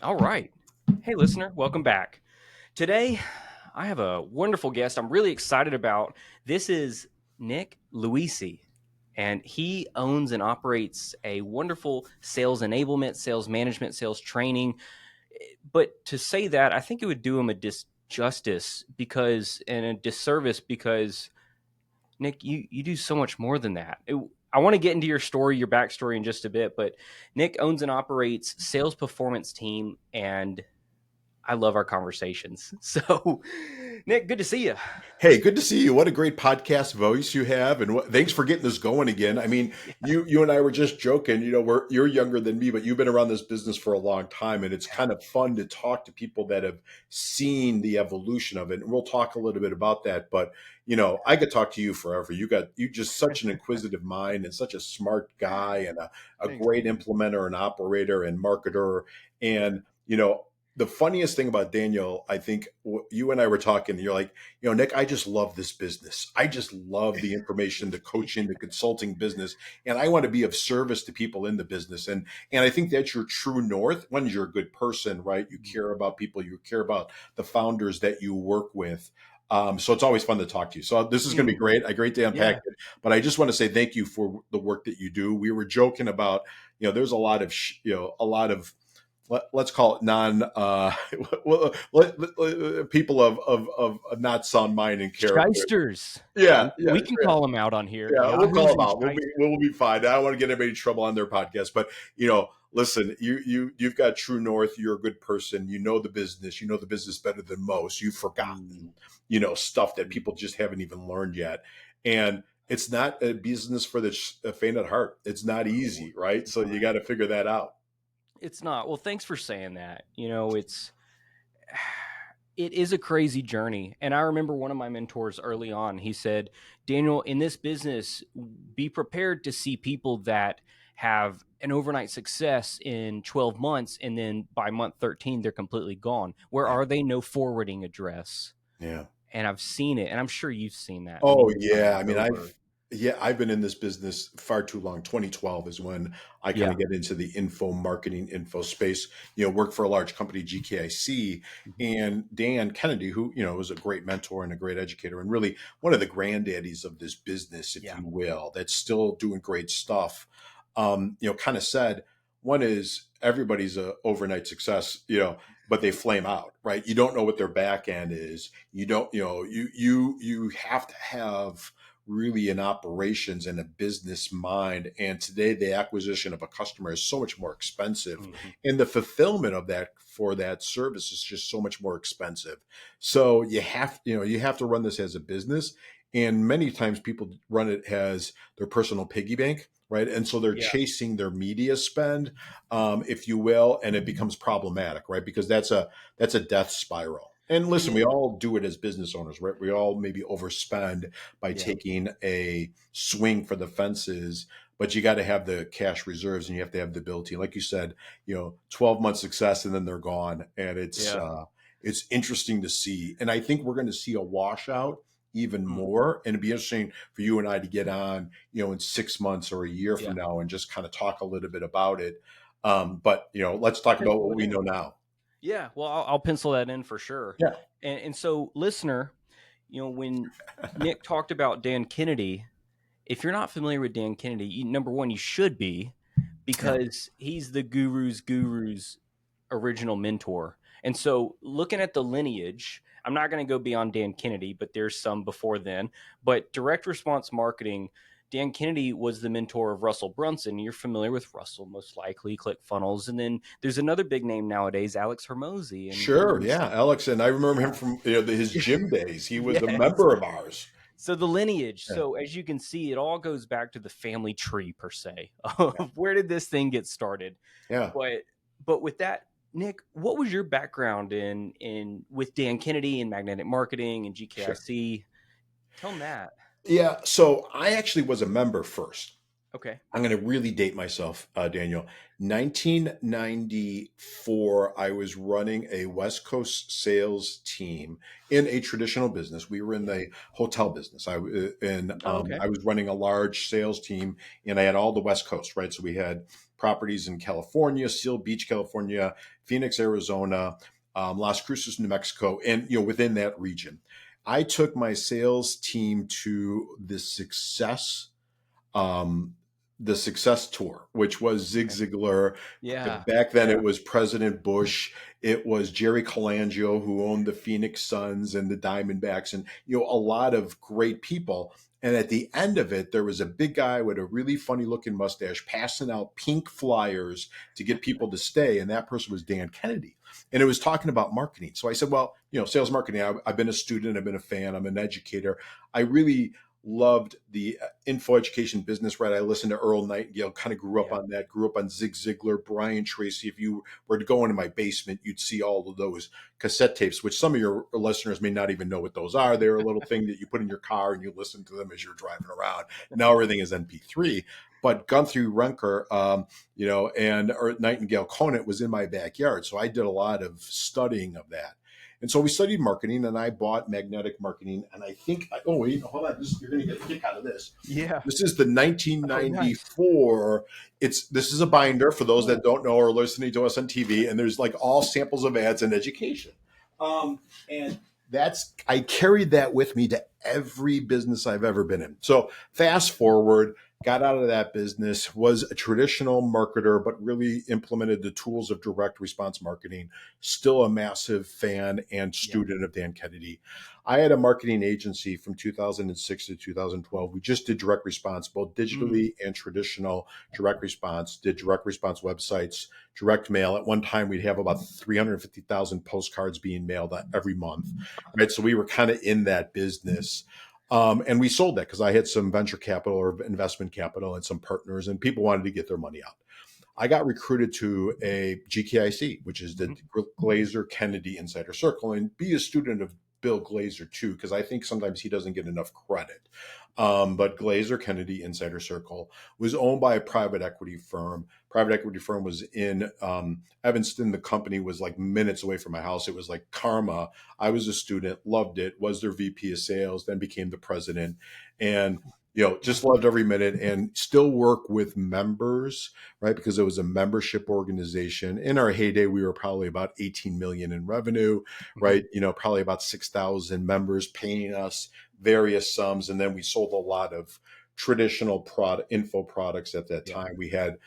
All right. Hey, listener, welcome back. Today, I have a wonderful guest I'm really excited about. This is Nick Luisi, and he owns and operates a wonderful sales enablement, sales management, sales training. But to say that, I think it would do him a disjustice because, and a disservice because, Nick, you do so much more than that. I want to get into your story, your backstory in just a bit, but Nick owns and operates Sales Performance Team, and I love our conversations. So, Nick, good to see you. Hey, good to see you. What a great podcast voice you have, and thanks for getting this going again. I mean, Yeah, you and I were just joking. You're younger than me, but you've been around this business for a long time, and it's kind of fun to talk to people that have seen the evolution of it. And we'll talk a little bit about that. But I could talk to you forever. You just such an inquisitive mind and such a smart guy, and a thanks, great man. implementer and operator and marketer. And the funniest thing about Daniel, I think you and I were talking. You're like, Nick, I just love this business. I just love the information, the coaching, the consulting business, and I want to be of service to people in the business. And I think that's your true north. One, you're a good person, right? You care about people. You care about the founders that you work with. So it's always fun to talk to you. So this is going to be Mm, great, a great day unpack yeah, it. But I just want to say thank you for the work that you do. We were joking about, there's a lot of, a lot of let's call it non people of not sound mind and character. shysters. Yeah, We yeah, can yeah. call them out on here. Yeah, we'll call Yahoos them and out. shysters. We'll be fine. I don't want to get anybody in trouble on their podcast, but listen, you've got true north. You're a good person. You know the business. You know the business better than most. You've Mm, forgotten, stuff that people just haven't even learned yet, and it's not a business for the faint at heart. It's not no, easy, right? it's So you not. got to figure that out. It's not. Well, thanks for saying that. It is a crazy journey. And I remember one of my mentors early on, he said, Daniel, in this business, be prepared to see people that have an overnight success in 12 months. And then by month 13, they're completely gone. Where Yeah. are they? No forwarding address. Yeah. And I've seen it. And I'm sure you've seen that Oh many yeah. times I mean, over. I've been in this business far too long. 2012 is when I kind Yeah. of get into the info marketing info space. Work for a large company, GKIC, Mhm. and Dan Kennedy, who was a great mentor and a great educator, and really one of the granddaddies of this business, if Yeah. you will, that's still doing great stuff. Kind of said one is everybody's a overnight success. But they flame out, right? You don't know what their back end is. You don't, you have to have really an operations and a business mind. And today, the acquisition of a customer is so much more expensive, Mhm. and the fulfillment of that for that service is just so much more expensive. So you have to run this as a business, and many times people run it as their personal piggy bank. Right. And so they're Yeah. chasing their media spend, if you will, and it becomes problematic, right? Because that's a death spiral. And It listen, we is. all do it as business owners, right? We all maybe overspend by Yeah. taking a swing for the fences, but you got to have the cash reserves and you have to have the ability. Like you said, 12 month success and then they're gone. And Yeah. it's interesting to see. And I think we're going to see a washout even Mm. more. And it'd be interesting for you and I to get on, in 6 months or a year Yeah. from now and just kind of talk a little bit about it. But let's I'll talk about pencil what it we know in. now. Yeah, well, I'll pencil that in for sure. Yeah, And so, listener, when Nick talked about Dan Kennedy, if you're not familiar with Dan Kennedy, number one, you should be yeah, because he's the guru's original mentor. And so, looking at the lineage, I'm not going to go beyond Dan Kennedy, but there's some before then. But direct response marketing, Dan Kennedy was the mentor of Russell Brunson. You're familiar with Russell, most likely, ClickFunnels. And then there's another big name nowadays, Alex Hermosi. And sure, yeah, Alex, and I remember him from his yeah, gym days. He was a yes. member of ours. So the lineage. Yeah, So as you can see, it all goes back to the family tree per se yeah, of where did this thing get started. yeah, But with that, Nick, what was your background in with Dan Kennedy and magnetic marketing and sure. GKIC? Tell them that. Yeah, so I actually was a member first. Okay. I'm going to really date myself, Daniel. 1994, I was running a West Coast sales team in a traditional business. We were in Yeah. the hotel business. Oh, okay. I was running a large sales team, and I had all the West Coast, right? So we had properties in California, Seal Beach, California, Phoenix, Arizona, Las Cruces, New Mexico, and within that region. I took my sales team to um, the Success Tour, which was Zig Okay. Ziglar. Yeah. Back then, Yeah. it was President Bush. It was Jerry Colangio, who owned the Phoenix Suns and the Diamondbacks, and a lot of great people. And at the end of it, there was a big guy with a really funny looking mustache passing out pink flyers to get people to stay. And that person was Dan Kennedy. And it was talking about marketing. So I said, well, sales marketing, I've been a student, I've been a fan, I'm an educator. I really loved the info education business, right? I listened to Earl Nightingale, kind of grew up Yeah. on that, grew up on Zig Ziglar, Brian Tracy. If you were to go into my basement, you'd see all of those cassette tapes, which some of your listeners may not even know what those are. They're a little thing that you put in your car and you listen to them as you're driving around. Now everything is MP3. But Guthrie Renker, and Nightingale Conant was in my backyard. So I did a lot of studying of that. And so we studied marketing, and I bought Magnetic Marketing. And I think, oh, wait, hold on. You're going to get a kick out of this. Yeah. This is the Oh, nice. 1994. This is a binder for those that don't know or listening to us on TV. And there's like all samples of ads and education. And I carried that with me to every business I've ever been in. So fast forward, got out of that business, was a traditional marketer, but really implemented the tools of direct response marketing. Still a massive fan and Yeah. student of Dan Kennedy. I had a marketing agency from 2006 to 2012. We just did direct response, both digitally and traditional direct response, did direct response websites, direct mail. At one time, we'd have about 350,000 postcards being mailed every month, right? So we were kind of in that business. And we sold that because I had some venture capital or investment capital and some partners, and people wanted to get their money out. I got recruited to a GKIC, which is the Glazer Kennedy Insider Circle, and be a student of Bill Glazer too, because I think sometimes he doesn't get enough credit. But Glazer Kennedy Insider Circle was owned by a private equity firm. Private equity firm was in Evanston. The company was like minutes away from my house. It was like karma. I was a student, loved it, was their VP of sales, then became the president. And just loved every minute and still work with members, right? Because it was a membership organization. In our heyday, we were probably about 18 million in revenue, right? Probably about 6,000 members paying us various sums. And then we sold a lot of traditional info products at that Yeah. time. We had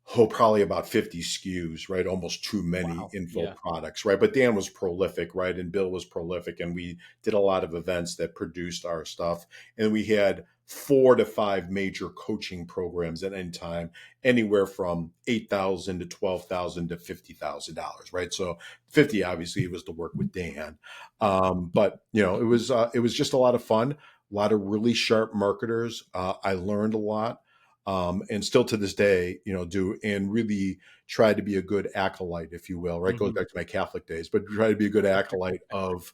probably about 50 SKUs, right? Almost too many Wow. info Yeah. products, right? But Dan was prolific, right? And Bill was prolific. And we did a lot of events that produced our stuff. And we had 4 to 5 major coaching programs at any time, anywhere from $8,000 to $12,000 to $50,000, right? So 50 obviously was to work with Dan. But it was just a lot of fun, a lot of really sharp marketers. I learned a lot. And still to this day, do and really try to be a good acolyte, if you will. Right, goes back to my Catholic days, but try to be a good acolyte of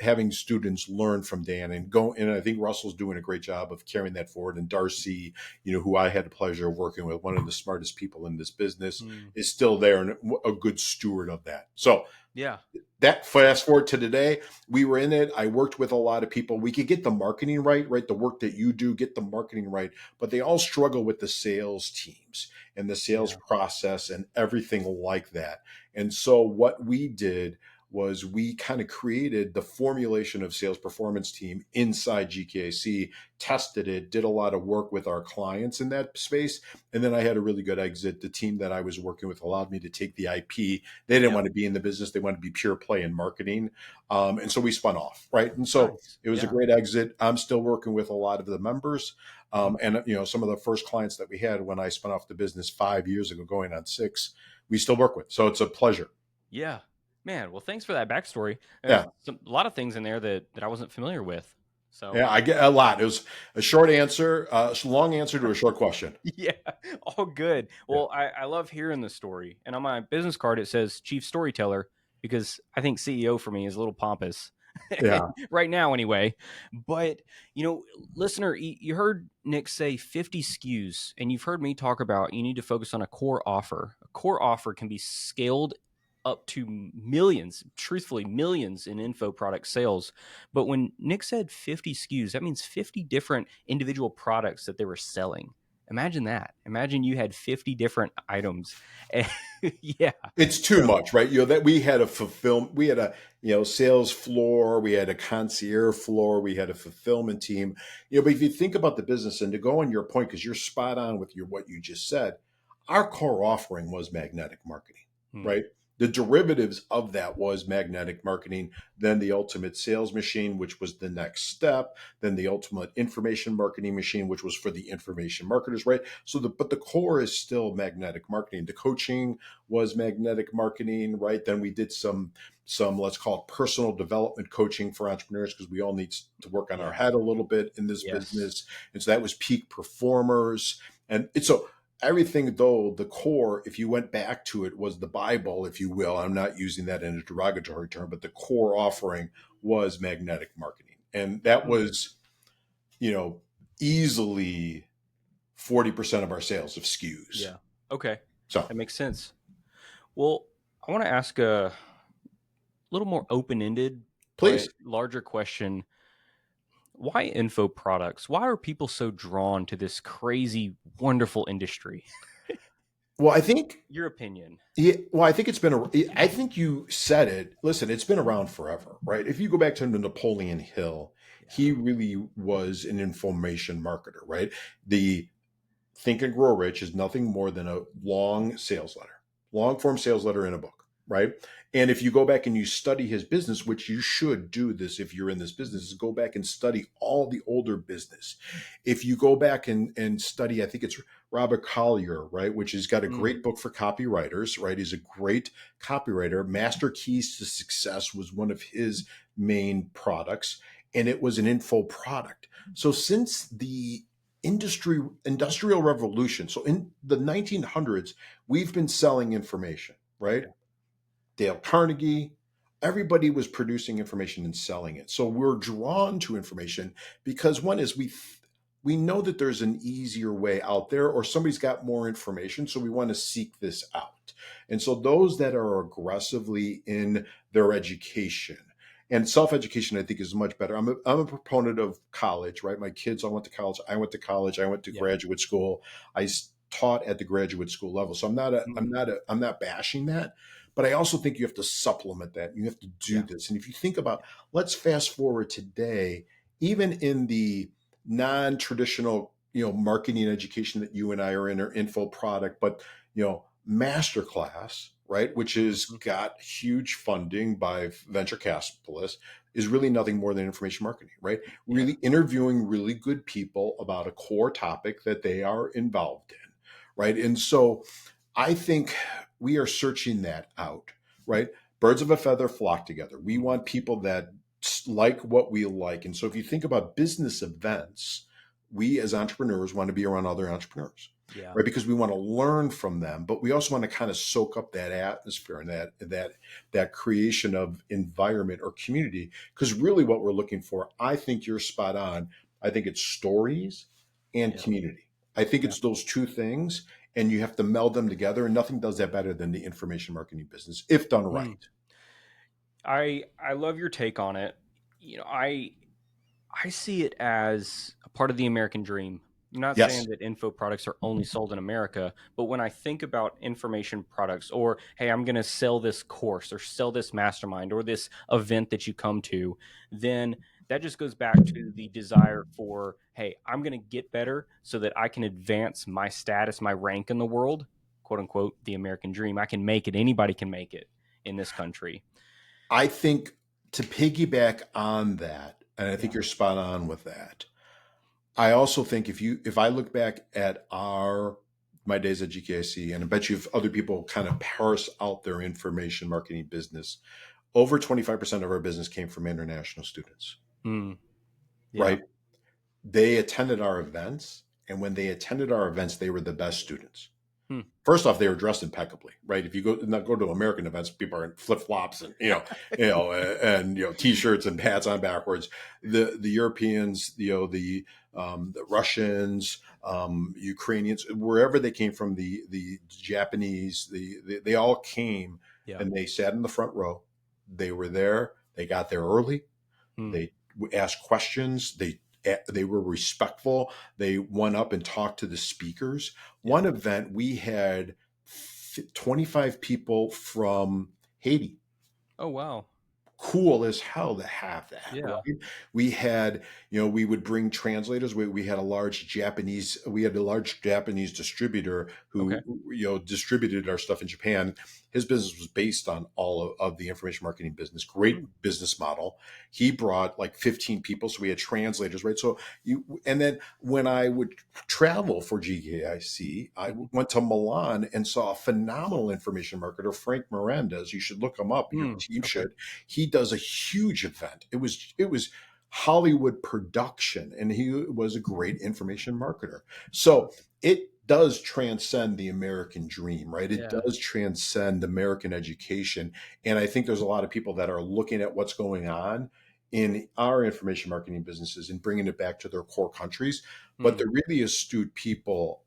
having students learn from Dan and go. And I think Russell's doing a great job of carrying that forward. And Darcy, who I had the pleasure of working with, one of the smartest people in this business, is still there and a good steward of that. So Yeah. that fast forward to today, we were in it. I worked with a lot of people. We could get the marketing right? The work that you do, get the marketing right, but they all struggle with the sales teams and the sales Yeah. process and everything like that. And so what we did was we kind of created the formulation of sales performance team inside GKC, tested it, did a lot of work with our clients in that space. And then I had a really good exit. The team that I was working with allowed me to take the IP. They didn't want to be in the business. They wanted to be pure play in marketing. And so we spun off, right? And so Nice. it was a Yeah. great exit. I'm still working with a lot of the members. And some of the first clients that we had when I spun off the business 5 years ago, going on 6, we still work with. So it's a pleasure. Yeah. Man, well, thanks for that backstory. There's Yeah. a lot of things in there that I wasn't familiar with. So, Yeah, I get a lot. It was a short answer, a long answer to a short question. yeah, all good. Yeah. Well, I love hearing the story. And on my business card, it says chief storyteller because I think CEO for me is a little pompous Yeah. right now, anyway. But, listener, you heard Nick say 50 SKUs, and you've heard me talk about you need to focus on a core offer. A core offer can be scaled up to millions, truthfully, millions in info product sales. But when Nick said 50 SKUs, that means 50 different individual products that they were selling. Imagine that. Imagine you had 50 different items. Yeah. It's too So, much, right? That we had a we had a, sales floor, we had a concierge floor, we had a fulfillment team. But if you think about the business, and to go on your point, because you're spot on with what you just said, our core offering was magnetic marketing, hmm, right? The derivatives of that was magnetic marketing, then the ultimate sales machine, which was the next step, then the ultimate information marketing machine, which was for the information marketers, right? But the core is still magnetic marketing. The coaching was magnetic marketing, right? Then we did some let's call it personal development coaching for entrepreneurs, because we all need to work on our yeah. head a little bit in this Yes. business. And so that was peak performers. And it's so everything, though, the core, if you went back to it, was the Bible, if you will. I'm not using that in a derogatory term, but the core offering was magnetic marketing. And that Hmm, was, you know, easily 40% of our sales of SKUs. yeah. Okay. So That makes sense. Well, I want to ask a little more open ended, but please. larger question. Why info products? Why are people so drawn to this crazy, wonderful industry? Well, I think Your opinion. Yeah, well, I think it's been I think you said it. Listen, it's been around forever, right? If you go back to Napoleon Hill, Yeah. he really was an information marketer, right? The Think and Grow Rich is nothing more than a long sales letter, long form sales letter in a book, right? And if you go back and you study his business, which you should do this if you're in this business, is go back and study all the older business. If you go back and study, I think it's Robert Collier, right, which has got a Mm, great book for copywriters, right? He's a great copywriter. Master Keys to Success was one of his main products, and it was an info product. So since the industrial revolution, so in the 1900s, we've been selling information, right? yeah. Dale Carnegie, everybody was producing information and selling it. So we're drawn to information because one is we know that there's an easier way out there, or somebody's got more information, so we want to seek this out. And so those that are aggressively in their education, and self-education, I think, is much better. I'm a proponent of college, right? My kids all went to college. I went to college. I went to Yeah. graduate school. Taught at the graduate school level. So Mm, I'm not bashing that, but I also think you have to supplement that. You have to do yeah. this. And if you think about, let's fast forward today, even in the non-traditional, marketing education that you and I are in, or info product, but masterclass, right, which has Mhm. got huge funding by venture capitalists, is really nothing more than information marketing, right? Yeah. Really interviewing really good people about a core topic that they are involved in, right? And so I think we are searching that out, right? Birds of a feather flock together. We Mm, want people that like what we like. And so if you think about business events, we as entrepreneurs want to be around other entrepreneurs, yeah. right? Because we want to learn from them, but we also want to kind of soak up that atmosphere and that creation of environment or community. Because really what we're looking for, I think you're spot on. I think it's stories and Yeah. community. I think Yeah. it's those two things, and you have to meld them together. And nothing does that better than the information marketing business if done Mm. right. I love your take on it. You know, I see it as a part of the American dream. I'm not saying Yes. that info products are only sold in America, but when I think about information products, or hey, I'm going to sell this course or sell this mastermind or this event that you come to, then that just goes back to the desire for, hey, I'm going to get better so that I can advance my status, my rank in the world, quote unquote, the American dream. I can make it. Anybody can make it in this country. I think, to piggyback on that, and I think Yeah. you're spot on with that. I also think if I look back at my days at GKIC, and I bet you if other people kind of parse out their information marketing business, over 25% of our business came from international students, Mm, yeah. right? They attended our events, and when they attended our events, they were the best students. Hmm. First off, they were dressed impeccably, right? If you go to American events, people are in flip flops and and t-shirts and hats on backwards. The Europeans, the Russians, Ukrainians, wherever they came from, the Japanese, they all came, Yeah. and they sat in the front row. They were there. They got there early. Hmm. They asked questions. They they were respectful. They went up and talked to the speakers. Yeah. One event we had 25 people from Haiti. Oh, wow. Cool as hell to have that, Yeah. right? We had, we would bring translators. We had a large Japanese distributor Okay. who, distributed our stuff in Japan. His business was based on all of the information marketing business. Great Mm. business model. He brought like 15 people, so we had translators, right? So and then when I would travel for GKIC, I Mhm. went to Milan and saw a phenomenal information marketer, Frank Miranda's. You should look him up. Your Mm. team Okay. should. He does a huge event. It was Hollywood production, and he was a great information marketer. So it does transcend the American dream, right? It Yeah. does transcend American education. And I think there's a lot of people that are looking at what's going on in our information marketing businesses and bringing it back to their core countries. But Mm. the really astute people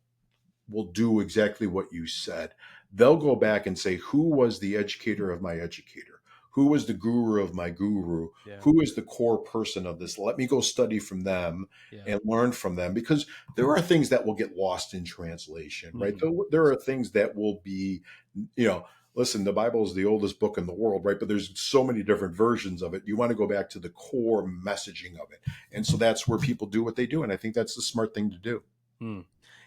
will do exactly what you said. They'll go back and say, who was the educator of my educator? Who was the guru of my guru? Yeah. Who is the core person of this? Let me go study from them Yeah. and learn from them, because there are things that will get lost in translation, right? Mm. There are things that will be, listen, the Bible is the oldest book in the world, right? But there's so many different versions of it. You want to go back to the core messaging of it. And so that's where people do what they do. And I think that's the smart thing to do. Mm.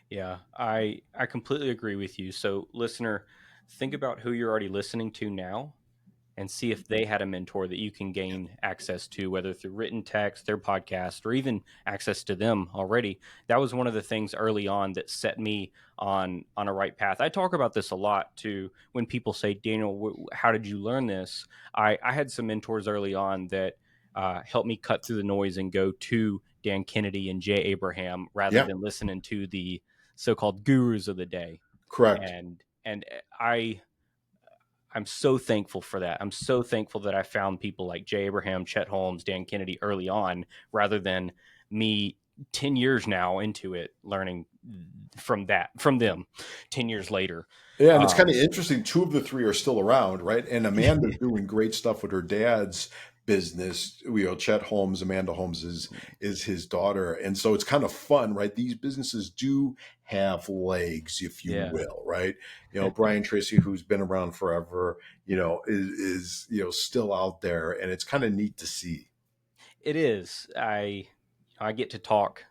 Yeah, I completely agree with you. So, listener, think about who you're already listening to now and see if they had a mentor that you can gain access to, whether through written text, their podcast, or even access to them already. That was one of the things early on that set me on a right path. I talk about this a lot too when people say, Daniel, how did you learn this? I had some mentors early on that helped me cut through the noise and go to Dan Kennedy and Jay Abraham rather Yeah, than listening to the so-called gurus of the day. correct. And I I'm so thankful for that. I'm so thankful that I found people like Jay Abraham, Chet Holmes, Dan Kennedy early on, rather than me 10 years now into it learning from them 10 years later. Yeah, and it's kind Um, of interesting. Two of the three are still around, right? And Amanda's doing great stuff with her dad's business. Chet Holmes, Amanda Holmes is his daughter, and so it's kind of fun, right? These businesses do have legs, if you yeah, will, right? Brian Tracy, who's been around forever, is still out there, and it's kind of neat to see. it is. I get to talk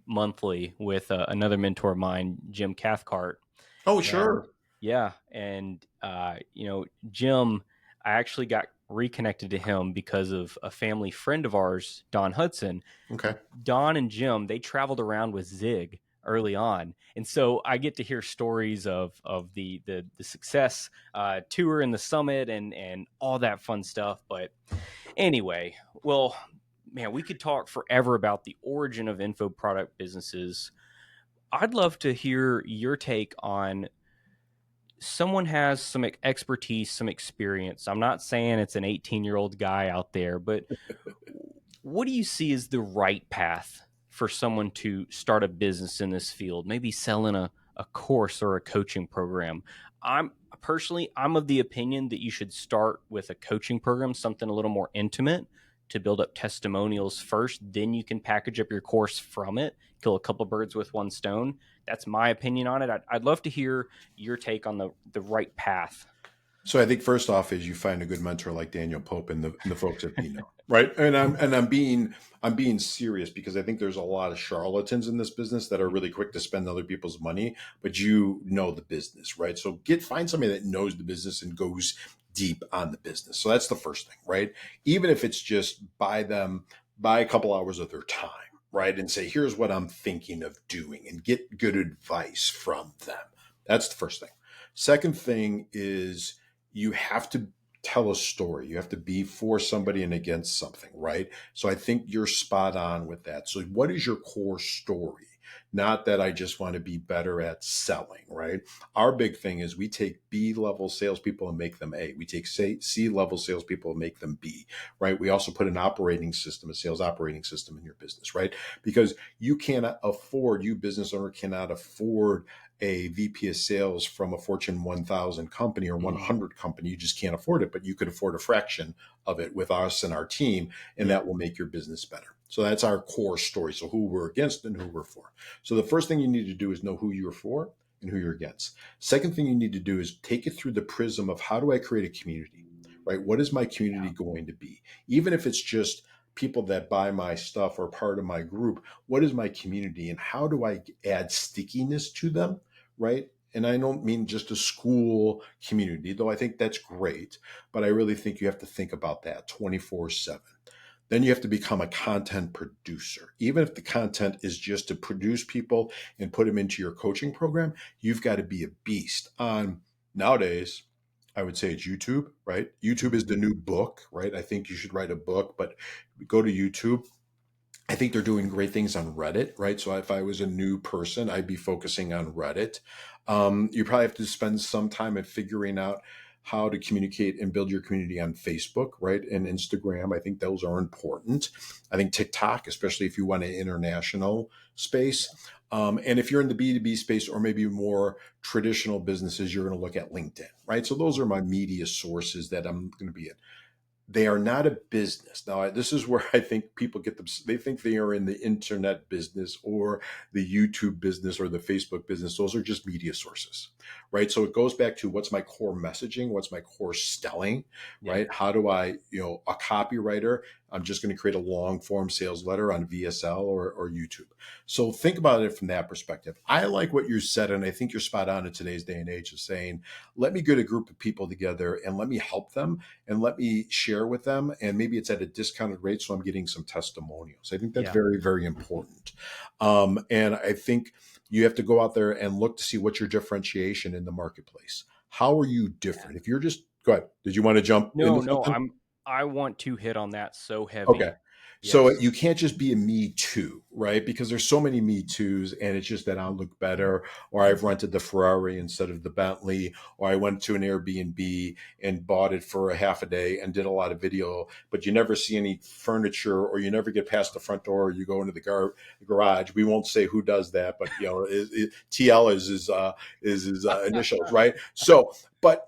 monthly with another mentor of mine, Jim Cathcart. Oh, And sure. yeah, and Jim, I actually got reconnected to him because of a family friend of ours, Don Hudson. Okay. Don and Jim, they traveled around with Zig early on, and so I get to hear stories of the success tour and the summit and all that fun stuff. But anyway, well, man, we could talk forever about the origin of info product businesses. I'd love to hear your take on someone has some expertise, some experience. I'm not saying it's an 18-year-old guy out there, but what do you see as the right path for someone to start a business in this field? Maybe selling a course or a coaching program. I'm of the opinion that you should start with a coaching program, something a little more intimate to build up testimonials first. Then you can package up your course from it, kill a couple birds with one stone. That's my opinion on it. I'd love to hear your take on the right path. So I think first off is you find a good mentor like Daniel Pope and the folks at Beano, right? And I'm being serious, because I think there's a lot of charlatans in this business that are really quick to spend other people's money, but you know the business, right? So find somebody that knows the business and goes deep on the business. So that's the first thing, right? Even if it's just buy a couple hours of their time, right? And say, here's what I'm thinking of doing, and get good advice from them. That's the first thing. Second thing is, you have to tell a story. You have to be for somebody and against something, right? So I think you're spot on with that. So what is your core story? Not that I just want to be better at selling, right? Our big thing is we take B level salespeople and make them A. We take C level salespeople and make them B, right? We also put a sales operating system in your business, right? Because you business owner cannot afford a VP of sales from a Fortune 1000 company or Mm, 100 company. You just can't afford it, but you could afford a fraction of it with us and our team, and yeah. that will make your business better. So that's our core story. So who we're against and who we're for. So the first thing you need to do is know who you're for and who you're against. Second thing you need to do is take it through the prism of how do I create a community, right? What is my community Yeah. going to be? Even if it's just people that buy my stuff or part of my group, what is my community and how do I add stickiness to them, right? And I don't mean just a school community, though I think that's great, but I really think you have to think about that 24/7. Then you have to become a content producer. Even if the content is just to produce people and put them into your coaching program, you've got to be a beast on nowadays. I would say it's YouTube, right? YouTube is the Mhm. new book, right? I think you should write a book, but go to YouTube. I think they're doing great things on Reddit, right? So if I was a new person, I'd be focusing on Reddit. You probably have to spend some time at figuring out how to communicate and build your community on Facebook, right? And Instagram. I think those are important. I think TikTok, especially if you want an international space. And if you're in the B2B space or maybe more traditional businesses, you're going to look at LinkedIn, right? So those are my media sources that I'm going to be in. They are not a business. Now, this is where I think people get them. They think they are in the internet business or the YouTube business or the Facebook business. Those are just media sources, right? So it goes back to what's my core messaging? What's my core selling, Yeah. right? How do I, a copywriter, I'm just going to create a long form sales letter on VSL or YouTube. So think about it from that perspective. I like what you said, and I think you're spot on in today's day and age of saying, let me get a group of people together and let me help them and let me share with them. And maybe it's at a discounted rate. So I'm getting some testimonials. I think that's Yeah. very, very important. And I think you have to go out there and look to see what's your differentiation in the marketplace. How are you different? If you're just, go ahead. Did you want to jump into No, no, something? I want to hit on that so Okay. heavy. So Yes. you can't just be a me too, right? Because there's so many me too's and it's just that I look better, or I've rented the Ferrari instead of the Bentley, or I went to an Airbnb and bought it for a half a day and did a lot of video, but you never see any furniture or you never get past the front door or you go into the garage. We won't say who does that, but TL is his initials, right? So, but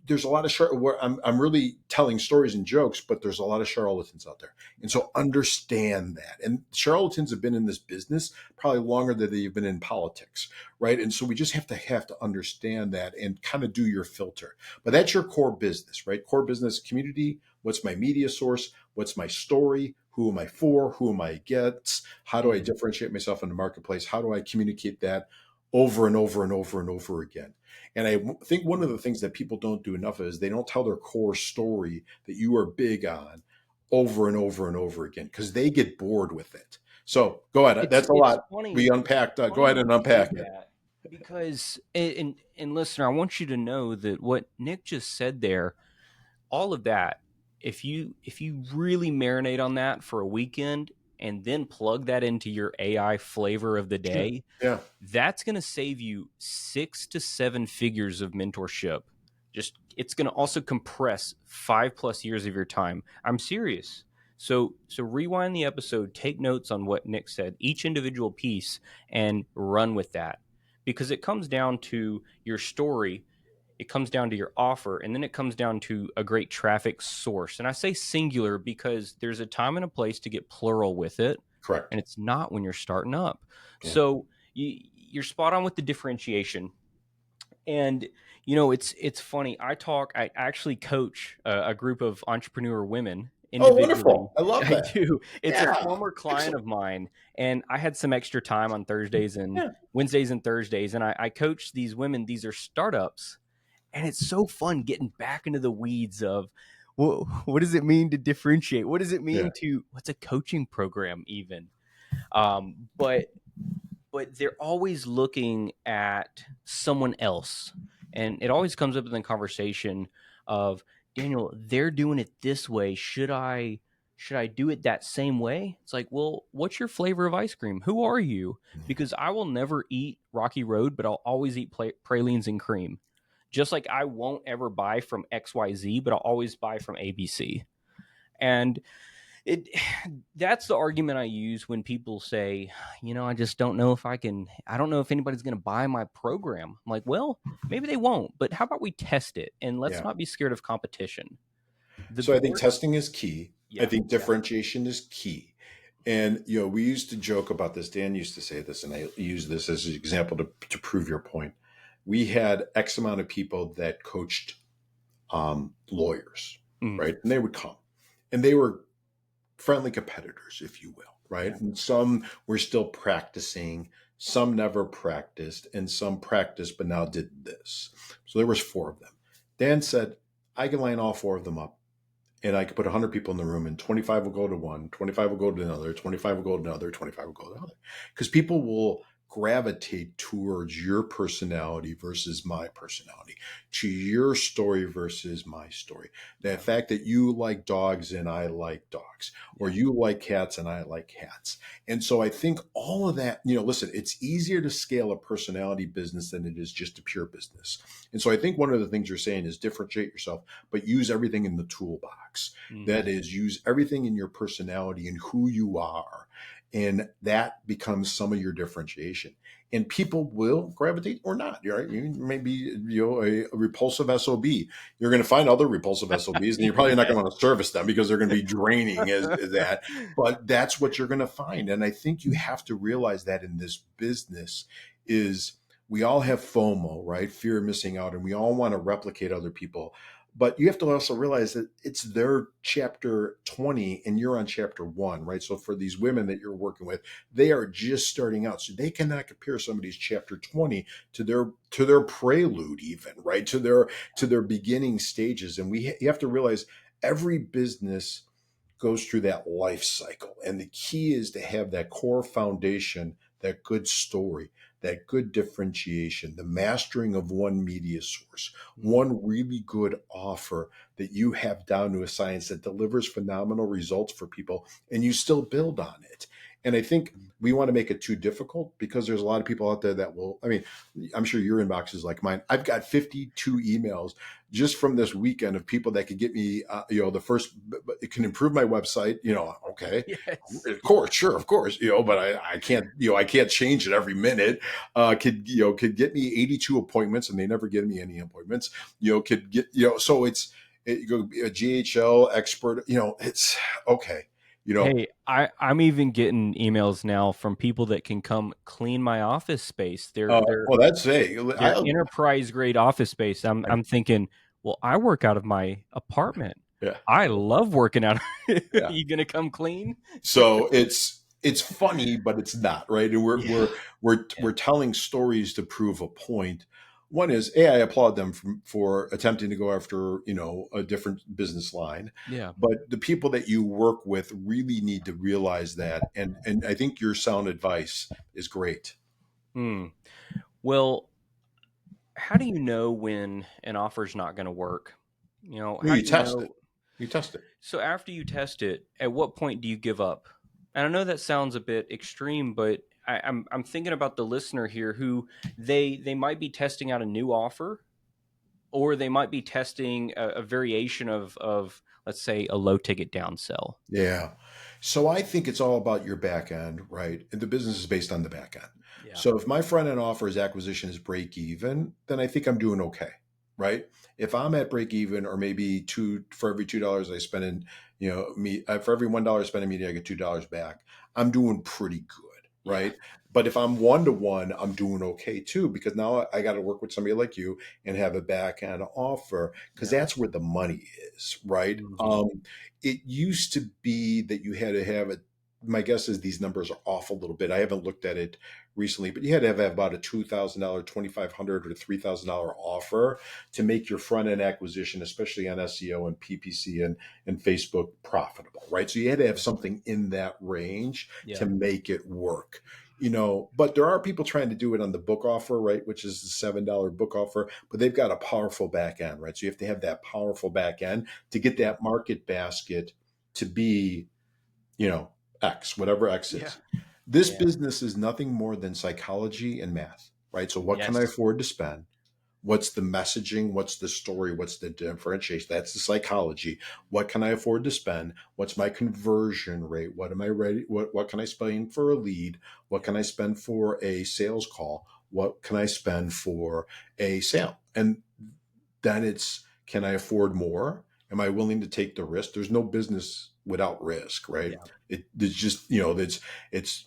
there's a lot of where I'm really telling stories and jokes, but there's a lot of charlatans out there. And so understand that. And charlatans have been in this business probably longer than they've been in politics, right? And so we just have to understand that and kind of do your filter. But that's your core business, right? Core business community. What's my media source? What's my story? Who am I for? Who am I against? How do I Mm. differentiate myself in the marketplace? How do I communicate that over and over and over and over again? And I think one of the things that people don't do enough of is they don't tell their core story that you are big on over and over and over again because they get bored with it. So go ahead. That's a It's lot. funny. We unpacked. It's Go funny ahead you and say unpack it. that because and listener, I want you to know that what Nick just said there, all of that, if you really marinate on that for a weekend and then plug that into your AI flavor of the Sure. day, Yeah. that's going to save you 6 to 7 figures of mentorship. Just it's going to also compress 5+ years of your time. I'm serious. So rewind the episode, take notes on what Nick said, each individual piece, and run with that, because it comes down to your story, it comes down to your offer, and then it comes down to a great traffic source. And I say singular because there's a time and a place to get plural with it, Correct. and it's not when you're starting up. Yeah. So you're spot on with the differentiation. And it's funny. I actually coach a group of entrepreneur women Oh, individually. wonderful. I love I that. do. It's a Yeah. former client Excellent. of mine, and I had some extra time on Thursdays and Yeah. Wednesdays and Thursdays, and I coach these women. These are startups, and it's so fun getting back into the weeds of what does it mean to differentiate? What does it Yeah. mean to what's a coaching program even? But they're always looking at someone else, and it always comes up in the conversation of, Daniel, they're doing it this way. Should I do it that same way? It's like, well, what's your flavor of ice cream? Who are you? Because I will never eat Rocky Road, but I'll always eat pralines and cream. Just like I won't ever buy from XYZ, but I'll always buy from ABC. And it that's the argument I use when people say, I just don't know if I don't know if anybody's going to buy my program. I'm like, well, maybe they won't, but how about we test it and let's Yeah. not be scared of competition. The So I think more, testing is key. I yeah, think yeah. differentiation is key. And, we used to joke about this. Dan used to say this, and I use this as an example to prove your point. We had X amount of people that coached lawyers, Mm, right? And they would come and they were friendly competitors, if you will, right? yeah. And some were still practicing, some never practiced, and some practiced but now did this. So there was four of them. Dan said, I can line all four of them up and I could put 100 people in the room and 25 will go to one, 25 will go to another, 25 will go to another, 25 will go to another. Because people will gravitate towards your personality versus my personality, to your story versus my story. The Yeah. fact that you like dogs and I like dogs, or Yeah. you like cats and I like cats. And so I think all of that, listen, it's easier to scale a personality business than it is just a pure business. And so I think one of the things you're saying is differentiate yourself, but use everything in the toolbox. Hmm. That is, use everything in your personality and who you are. And that becomes some of your differentiation. And people will gravitate or not. Right? You may be a repulsive SOB. You're going to find other repulsive SOBs, and you're probably not Yeah. going to want to service them because they're going to be draining as that. But that's what you're going to find. And I think you have to realize that in this business is we all have FOMO, right? Fear of missing out, and we all want to replicate other people. But you have to also realize that it's their chapter 20 and you're on chapter 1, right? So for these women that you're working with, they are just starting out. So they cannot compare somebody's chapter 20 to their prelude even, right? To their beginning stages. And you have to realize every business goes through that life cycle. And the key is to have that core foundation, that good story, that good differentiation, the mastering of one media source, one really good offer that you have down to a science that delivers phenomenal results for people, and you still build on it. And I think we want to make it too difficult because there's a lot of people out there that will, I'm sure your inbox is like mine. I've got 52 emails just from this weekend of people that could get me, the first, it can improve my website, okay, Yes. of course, sure, of course, but I can't, I can't change it every minute. Could get me 82 appointments and they never get me any appointments, could get, so you go a GHL expert, it's okay. Hey, I'm even getting emails now from people that can come clean my office space. Well, that's They're enterprise grade office space. I'm thinking, well, I work out of my apartment. yeah. I love working out. Yeah. You gonna come clean? So it's funny, but it's not, right. And we're Yeah. we're we're Yeah. we're telling stories to prove a point. One is, I applaud them for attempting to go after a different business line, Yeah. but the people that you work with really need to realize that. And I think your sound advice is great. Hmm. Well, how do you know when an offer's not going to work? Well, How you do you test it. know? You test it. So after you test it, at what point do you give up? And I know that sounds a bit extreme, but I'm thinking about the listener here who they might be testing out a new offer, or they might be testing a variation of let's say a low ticket downsell. Yeah. So I think it's all about your back end, right? And the business is based on the back end. Yeah. So if my front end offers acquisition is break even, then I think I'm doing okay, right? If I'm at break even, or maybe for every $2 I spend in, for every $1 I spend in media, I get $2 back. I'm doing pretty good, Yeah. right? But if I'm 1-to-1, I'm doing okay too, because now I got to work with somebody like you and have a back end offer, because Yeah. that's where the money is, right? Mhm. It used to be that you had to have it. My guess is these numbers are off a little bit. I haven't looked at it recently, but you had to have about a $2,000, $2,500, or $3,000 offer to make your front end acquisition, especially on SEO and PPC and Facebook, profitable, right? So you had to have something in that range Yeah. to make it work. But there are people trying to do it on the book offer, right? Which is the $7 book offer, but they've got a powerful back end, right? So you have to have that powerful back end to get Yeah. that market basket to be, X, whatever X Yeah. is. This Yeah. business is nothing more than psychology and math, right? So what can I Yes. afford to spend? What's the messaging? What's the story? What's the differentiation? That's the psychology. What can I afford to spend? What's my conversion rate? What am I ready? What can I spend for a lead? What can I spend for a sales call? What can I spend for a sale? And then it's, can I afford more? Am I willing to take the risk? There's no business without risk, right? Yeah. It's just, it's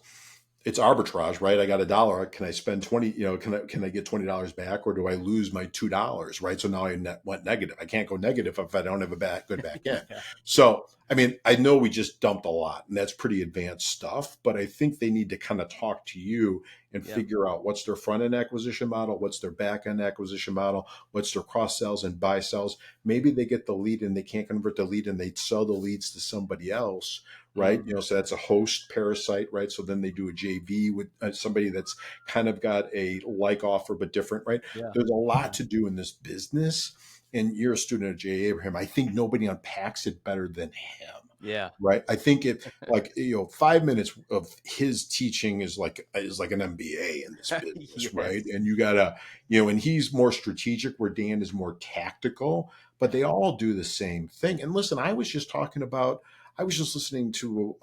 it's arbitrage, right? I got $1. Can I spend 20, can I get $20 back, or do I lose my $2, right? So now I went negative. I can't go negative if I don't have a good back end. Yeah. So, I mean, I know we just dumped a lot, and that's pretty advanced stuff, but I think they need to kind of talk to you and Yeah. figure out what's their front end acquisition model, what's their back end acquisition model, what's their cross sells and buy sells. Maybe they get the lead and they can't convert the lead and they sell the leads to somebody else, right? Mm. So that's a host parasite, right? So then they do a JV with somebody that's kind of got a like offer but different, right? Yeah. There's a lot Yeah. to do in this business, and you're a student of Jay Abraham. I think nobody unpacks it better than him. Yeah. Right. I think it, like, 5 minutes of his teaching is like an MBA in this business, right? Yes. And you gotta, and he's more strategic where Dan is more tactical, but Yeah. they all do the same thing. And listen, I was just listening to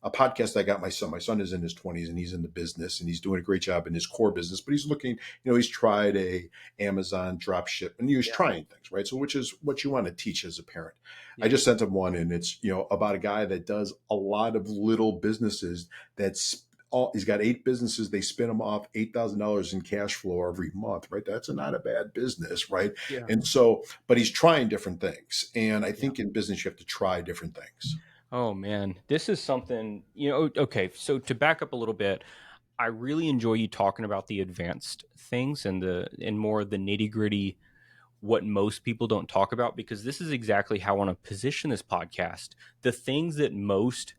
a podcast I got my son. My son is in his 20s and he's in the business and he's doing a great job in his core business, but he's looking, he's tried a Amazon drop ship and he's Yeah. trying things, right? So which is what you want to teach as a parent. I Yeah. just sent him one, and it's about a guy that does a lot of little businesses. He's got 8 businesses. They spin him off $8,000 in cash flow every month, right? That's not a bad business, right? Yeah. And so, but he's trying different things, and I Yeah. think in business you have to try different things. Oh man, this is something, okay, so to back up a little bit, I really enjoy you talking about the advanced things and more the nitty-gritty, what most people don't talk about, because this is exactly how I want to position this podcast. The things that most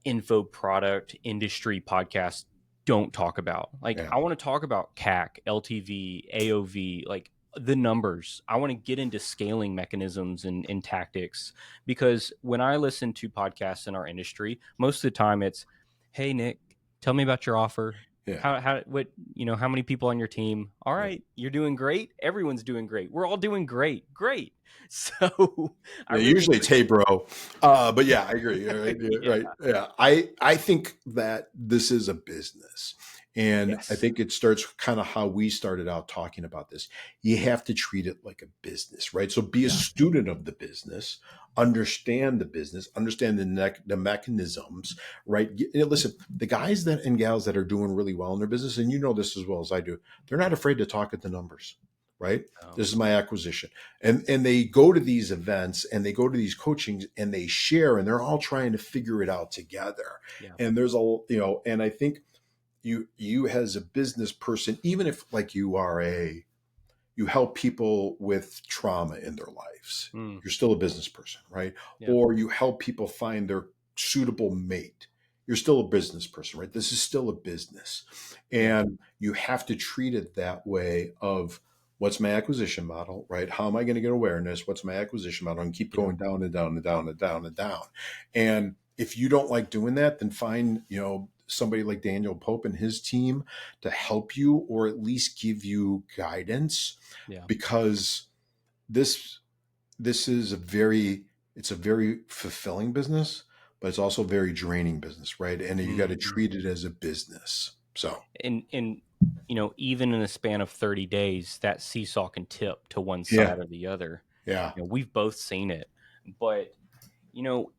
info product industry podcasts don't talk about. Like, Yeah, I want to talk about CAC, LTV, AOV, like the numbers. I want to get into scaling mechanisms and tactics, because when I listen to podcasts in our industry, most of the time it's, hey, Nick, tell me about your offer. yeah, How many people on your team? All yeah. right, you're doing great. Everyone's doing great. We're all doing great. Great. So I Yeah, really usually it's enjoy. hey bro, but yeah, I agree. Right, yeah, Yeah. right. Yeah, I think that this is a business, and I Yes. think it starts kind of how we started out talking about this. You have to treat it like a business, right? So be a Yeah. student of the business, understand the business, understand the mechanisms, right? Listen, the guys that and gals that are doing really well in their business, and you know this as well as I do, they're not afraid to talk at the numbers, right? Oh, This is my acquisition, and they go to these events and they go to these coachings and they share, and they're all trying to figure it out together. yeah. And there's and I think you as a business person, even if like you help people with trauma in their lives, Mm, you're still a business person, right? yeah. Or you help people find their suitable mate, you're still a business person, right? This is still a business, Yeah. and you have to treat it that way of, what's my acquisition model, right? How am I going to get awareness? What's my acquisition model? And keep Yeah. going down and down and down and down and down. And if you don't like doing that, then find, somebody like Daniel Pope and his team to help you, or at least give you guidance, Yeah. because this this is a very fulfilling business, but it's also a very draining business, right? And you got to Hmm. treat it as a business. So And even in a span of 30 days, that seesaw can tip to one yeah, side or the other. yeah, We've both seen it. But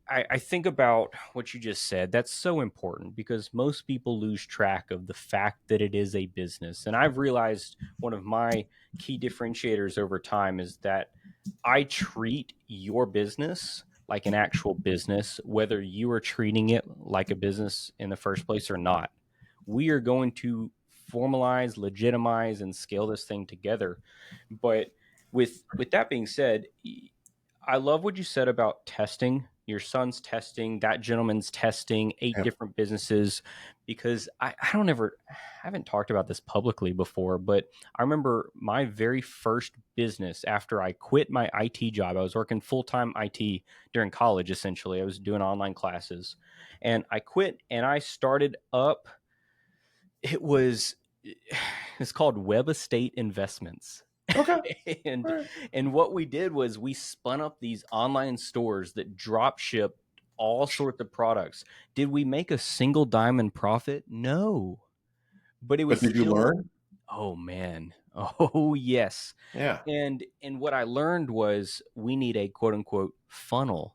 I think about what you just said. That's so important, because most people lose track of the fact that it is a business. And I've realized one of my key differentiators over time is that I treat your business like an actual business, whether you are treating it like a business in the first place or not. We are going to formalize, legitimize, and scale this thing together. But with that being said, I love what you said about testing. Your son's testing, that gentleman's testing 8 yeah, different businesses, because I haven't talked about this publicly before, but I remember my very first business after I quit my IT job. I was working full-time IT during college, essentially. I was doing online classes, and I quit and I started up, it was it's called Web Estate Investments. Okay. and All right. and what we did was we spun up these online stores that drop ship all sorts of products. Did we make a single dime in profit? No, but it was But did you still, learn? oh man, oh yes. Yeah. And what I learned was we need a quote unquote funnel.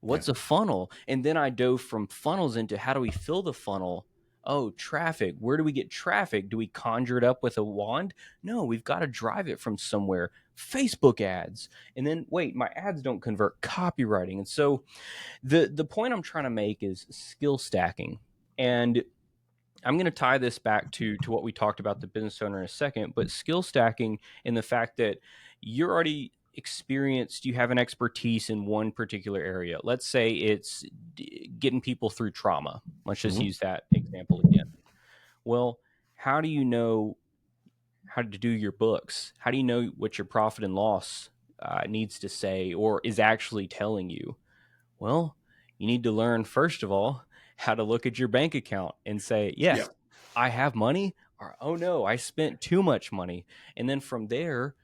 Yeah. What's a funnel? And then I dove from funnels into how do we fill the funnel? Oh, traffic. Where do we get traffic? Do we conjure it up with a wand? No, we've got to drive it from somewhere. Facebook ads. And then wait, my ads don't convert. Copywriting. And so the point I'm trying to make is skill stacking. And I'm going to tie this back to what we talked about the business owner in a second, but skill stacking in the fact that you're already experienced, you have an expertise in one particular area. Let's say it's getting people through trauma. Let's just Mhm. use that example again. Well, how do you know how to do your books? How do you know what your profit and loss needs to say or is actually telling you? Well, you need to learn, first of all, how to look at your bank account and say, Yeah. yes, I have money, or oh no, I spent too much money. And then from there,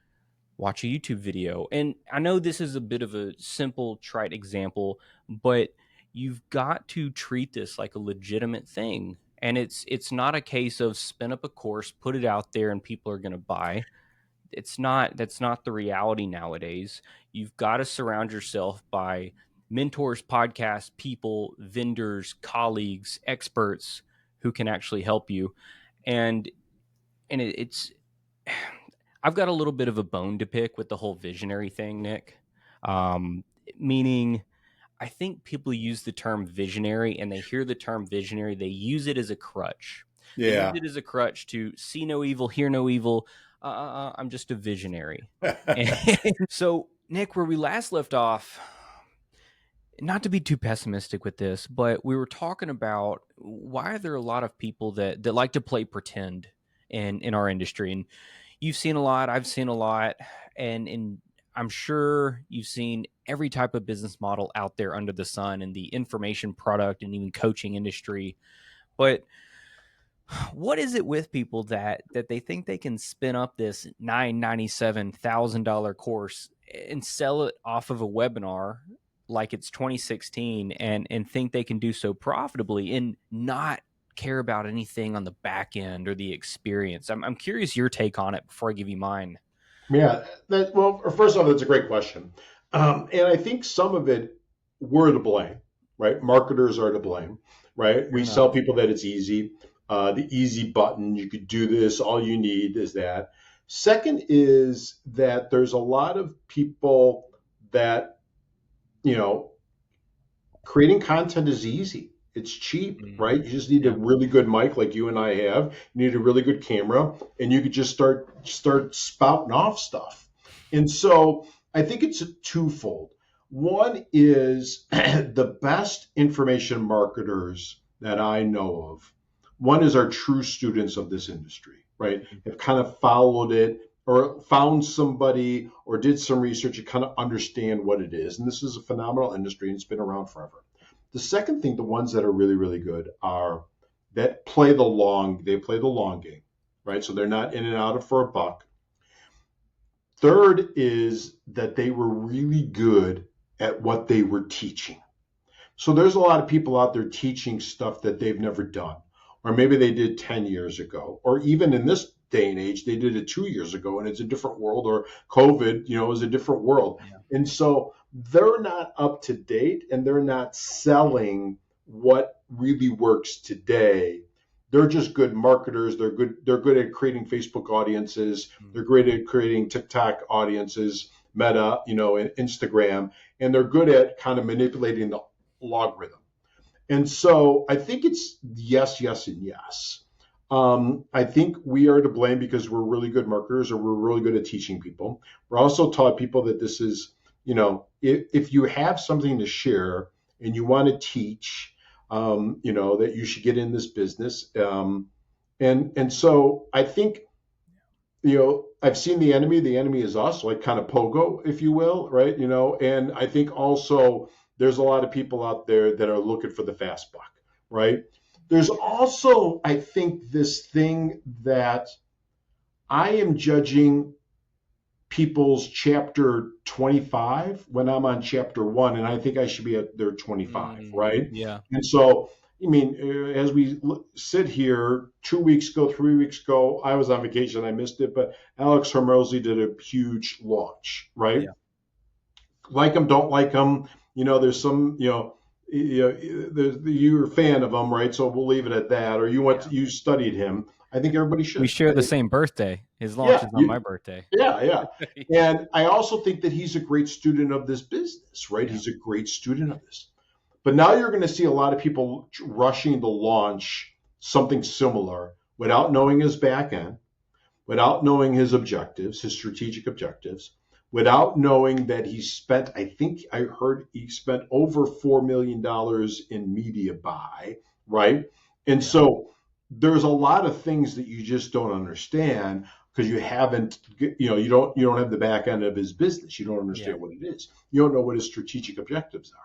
watch a YouTube video. And I know this is a bit of a simple, trite example, but you've got to treat this like a legitimate thing. And it's not a case of spin up a course, put it out there, and people are going to buy. That's not the reality nowadays. You've got to surround yourself by mentors, podcasts, people, vendors, colleagues, experts who can actually help you. And it's I've got a little bit of a bone to pick with the whole visionary thing, Nick. Um, Meaning, I think people use the term visionary and they hear the term visionary, they use it as a crutch. They use Yeah. it as a crutch to see no evil, hear no evil. I'm just a visionary. And so, Nick, where we last left off, not to be too pessimistic with this, but we were talking about why are there a lot of people that like to play pretend in our industry. And you've seen a lot, I've seen a lot, and I'm sure you've seen every type of business model out there under the sun in the information product and even coaching industry. But what is it with people that they think they can spin up this $997,000 course and sell it off of a webinar like it's 2016 and think they can do so profitably and not care about anything on the back end or the experience? I'm curious your take on it before I give you mine. Yeah. Well, first off, that's a great question. And I think some of it we're to blame, right? Marketers are to blame, right? Fair We enough. sell people that it's easy, the easy button. You could do this. All you need is that. Second is that there's a lot of people that, you know, creating content is easy. It's cheap, Mm, right? You just need a yeah. really good mic like you and I have. You need a really good camera, and you could just start spouting off stuff. And so I think it's a twofold. One is the best information marketers that I know of. One is our true students of this industry, right? Have kind of followed it or found somebody or did some research to kind of understand what it is. And this is a phenomenal industry and it's been around forever. The second thing, the ones that are really, really good are that they play the long game, right? So they're not in and out of for a buck. Third is that they were really good at what they were teaching. So there's a lot of people out there teaching stuff that they've never done, or maybe they did 10 years ago, or even in this day and age, they did it 2 years ago and it's a different world, or COVID, is a different world. Yeah. And so they're not up to date and they're not selling what really works today. They're just good marketers. They're good at creating Facebook audiences. They're great at creating TikTok audiences, Meta, and Instagram, and they're good at kind of manipulating the logarithm. And so I think it's yes, yes, and yes. I think we are to blame because we're really good marketers or we're really good at teaching people. We're also taught people that this is, if you have something to share and you want to teach, that you should get in this business. And so I think, I've seen the enemy. The enemy is us, like kind of pogo, if you will, right? And I think also there's a lot of people out there that are looking for the fast buck, right? There's also, I think, this thing that I am judging people's chapter 25 when I'm on chapter 1, and I think I should be at their 25, right? Yeah. And so, I mean, as we sit here 2 weeks ago, 3 weeks ago, I was on vacation, I missed it, but Alex Hormozy did a huge launch, right? Yeah. Like him, don't like him. There's some, you're a fan of him, right? So we'll leave it at that. Or Yeah. you studied him. I think everybody We should. share the same birthday. His launch Yeah, is on my birthday. yeah, yeah. And I also think that he's a great student of this business, right? Yeah. He's a great student of this. But now you're going to see a lot of people rushing to launch something similar without knowing his back end, without knowing his objectives, his strategic objectives, without knowing that he spent, I think I heard he spent over $4 million in media buy, right? And Yeah. so there's a lot of things that you just don't understand because you haven't, you don't have the back end of his business. You don't Yeah. understand what it is. You don't know what his strategic objectives are.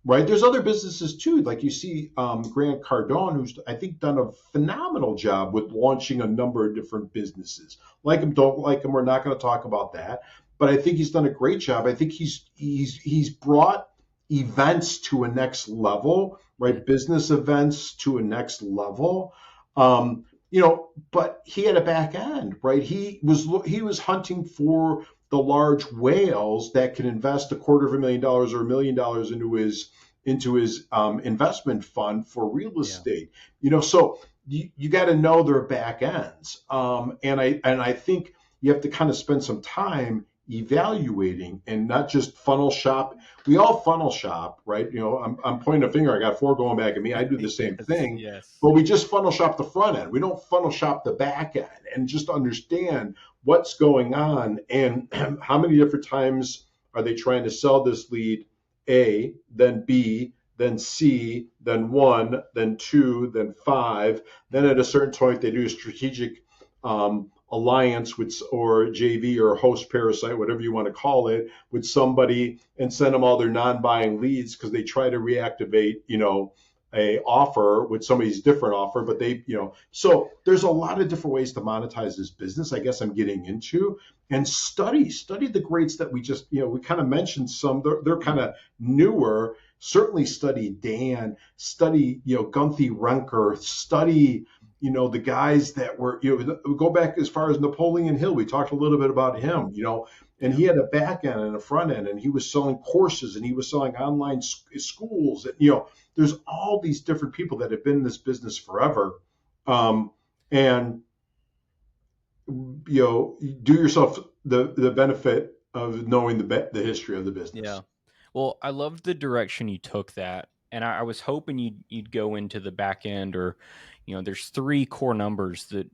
Right. There's other businesses too. Like you see Grant Cardone, who's I think done a phenomenal job with launching a number of different businesses. Like him, don't like him. We're not going to talk about that. But I think he's done a great job. I think he's brought events to a next level, right? Business events to a next level. But he had a back end, right? He was hunting for the large whales that can invest $250,000 or $1 million into his investment fund for real Yeah. estate. So you got to know their back ends, and I think you have to kind of spend some time evaluating and not just funnel shop. We all funnel shop, right? I'm pointing a finger. I got four going back at me. I do the same Yes. thing, Yes. but we just funnel shop the front end. We don't funnel shop the back end and just understand what's going on and how many different times are they trying to sell this lead A, then B, then C, then 1, then 2, then 5. Then at a certain point, they do a strategic alliance with or JV or host parasite, whatever you want to call it, with somebody and send them all their non-buying leads because they try to reactivate, a offer with somebody's different offer, but so there's a lot of different ways to monetize this business. I guess I'm getting into and study the greats that we just, we kind of mentioned some, they're kind of newer. Certainly study Dan, study, Gunther Renker, study, the guys that were, go back as far as Napoleon Hill. We talked a little bit about him, and he had a back end and a front end, and he was selling courses and he was selling online schools. And, there's all these different people that have been in this business forever. And, do yourself the benefit of knowing the history of the business. Yeah. Well, I loved the direction you took that. And I was hoping you'd go into the back end or, there's three core numbers that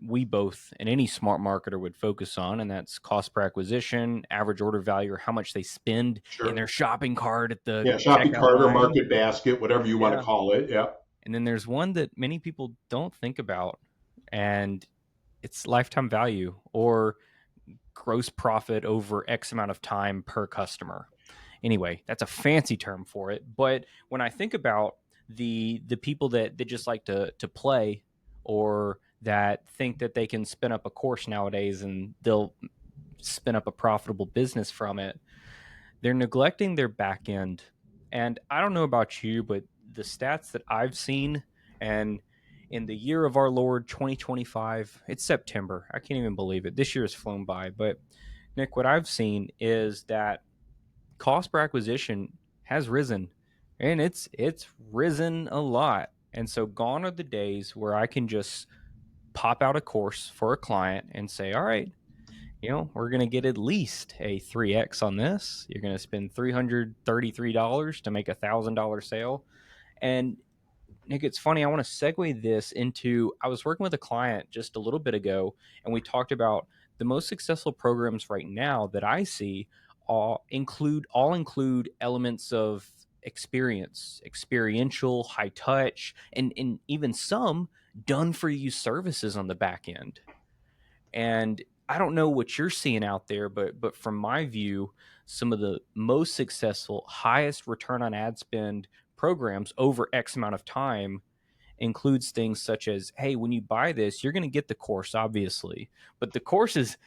we both and any smart marketer would focus on, and that's cost per acquisition, average order value, or how much they spend in their shopping cart at the shopping checkout cart or line. market basket, whatever you want to call it. Yeah. And then there's one that many people don't think about, and it's lifetime value or gross profit over X amount of time per customer. Anyway, that's a fancy term for it. But when I think about the people that just like to play or that think that they can spin up a course nowadays and they'll spin up a profitable business from it, they're neglecting their back end. And I don't know about you, but the stats that I've seen, and in the year of our Lord 2025, it's September. I can't even believe it. This year has flown by. But Nick, what I've seen is that cost per acquisition has risen, and it's risen a lot. And so gone are the days where I can just pop out a course for a client and say, all right, we're going to get at least a 3x on this. You're going to spend $333 to make $1,000 sale. And Nick, it's funny, I want to segue this into, I was working with a client just a little bit ago, and we talked about the most successful programs right now that I see all include elements of experiential, high touch, and even some done for you services on the back end. And I don't know what you're seeing out there, but from my view, some of the most successful, highest return on ad spend programs over X amount of time includes things such as, hey, when you buy this, you're going to get the course, obviously, but the course is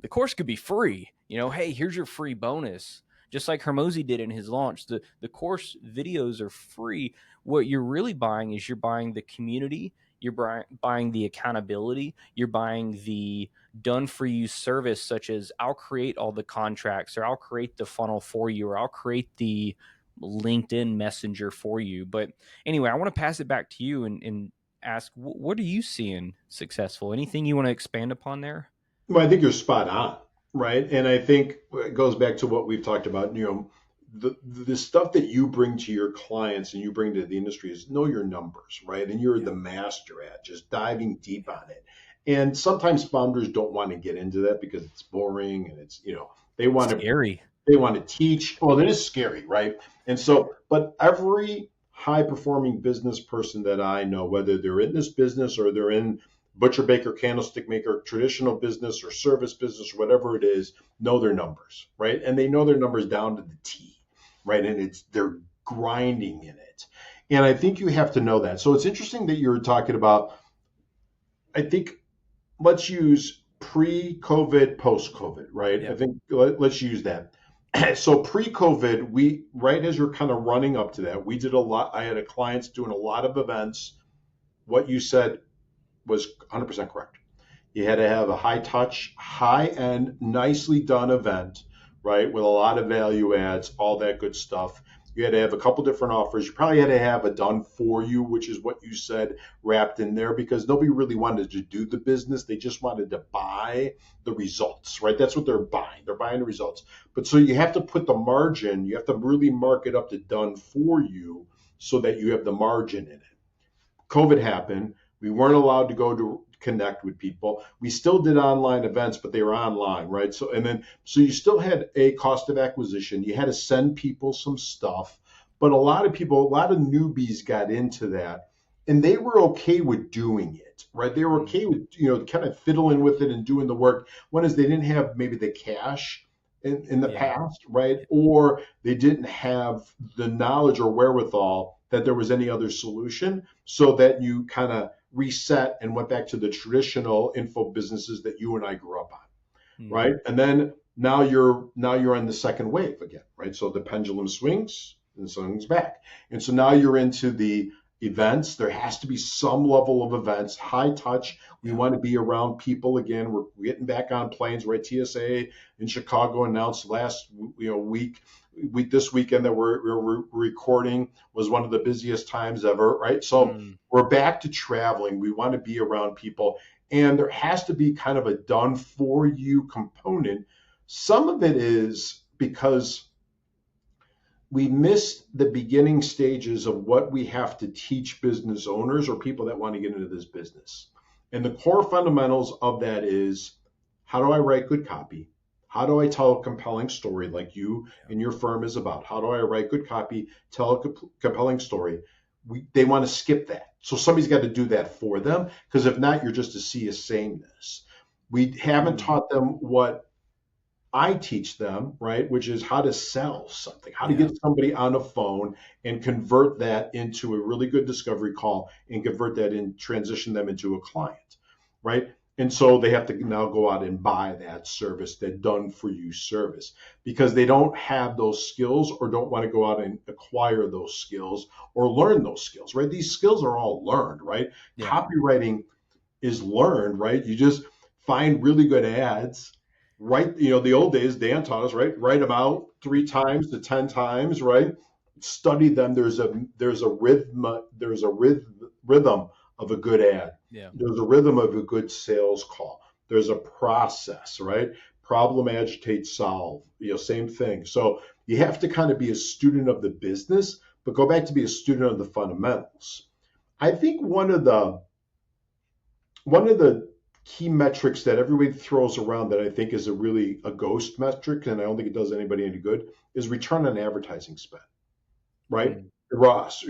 the course could be free. Hey, here's your free bonus. Just like Hermosi did in his launch, the course videos are free. What you're really buying is you're buying the community, you're buying the accountability, you're buying the done for you service, such as I'll create all the contracts, or I'll create the funnel for you, or I'll create the LinkedIn messenger for you. But anyway, I want to pass it back to you and ask, what are you seeing successful? Anything you want to expand upon there? Well, I think you're spot on, right? And I think it goes back to what we've talked about. The stuff that you bring to your clients and you bring to the industry is know your numbers, right? And you're the master at just diving deep on it. And sometimes founders don't want to get into that because it's boring and it's, they want to Scary. they want to teach. Well, it is scary, right? And so, but every high performing business person that I know, whether they're in this business or they're in butcher, baker, candlestick maker, traditional business or service business, or whatever it is, know their numbers, right? And they know their numbers down to the T, right? And they're grinding in it. And I think you have to know that. So it's interesting that you're talking about, I think, let's use pre-COVID, post-COVID, right? Yeah. I think let's use that. So pre-COVID, right as you're kind of running up to that, we did a lot. I had a clients doing a lot of events. What you said was 100% correct. You had to have a high touch, high end, nicely done event, right? With a lot of value adds, all that good stuff. You had to have a couple different offers. You probably had to have a done for you, which is what you said, wrapped in there, because nobody really wanted to do the business. They just wanted to buy the results, right? That's what they're buying. They're buying the results. But so you have to put the margin, you have to really mark it up to done for you so that you have the margin in it. COVID happened. We weren't allowed to go to connect with people. We still did online events, but they were online, right? So you still had a cost of acquisition. You had to send people some stuff, but a lot of newbies got into that, and they were okay with doing it, right? They were okay with kind of fiddling with it and doing the work. One is they didn't have maybe the cash in the past, right? Or they didn't have the knowledge or wherewithal that there was any other solution, so that you kind of reset and went back to the traditional info businesses that you and I grew up on, right? And then now you're on the second wave again, right? So the pendulum swings and swings back, and so now you're into the events. There has to be some level of events, high touch. We want to be around people again. We're getting back on planes, right? TSA in Chicago announced last week this weekend that we're recording was one of the busiest times ever, right? So we're back to traveling. We want to be around people, and there has to be kind of a done for you component. Some of it is because we missed the beginning stages of what we have to teach business owners or people that want to get into this business. And the core fundamentals of that is, how do I write good copy? How do I tell a compelling story like you and your firm is about? How do I write good copy, tell a compelling story? They want to skip that. So somebody's got to do that for them, because if not, you're just a sea of sameness. We haven't taught them what I teach them, right? Which is how to sell something, how to get somebody on a phone and convert that into a really good discovery call and convert that and transition them into a client, right? And so they have to now go out and buy that service, that done for you service, because they don't have those skills or don't want to go out and acquire those skills or learn those skills, right? These skills are all learned, right? Yeah. Copywriting is learned, right? You just find really good ads, right? The old days, Dan taught us, right? Write them out 3 times to 10 times, right? Study them. There's a rhythm of a good ad. Yeah. There's a rhythm of a good sales call. There's a process, right? Problem, agitate, solve. Same thing. So you have to kind of be a student of the business, but go back to be a student of the fundamentals. I think one of the key metrics that everybody throws around that I think is a ghost metric, and I don't think it does anybody any good, is return on advertising spend, right? Ross,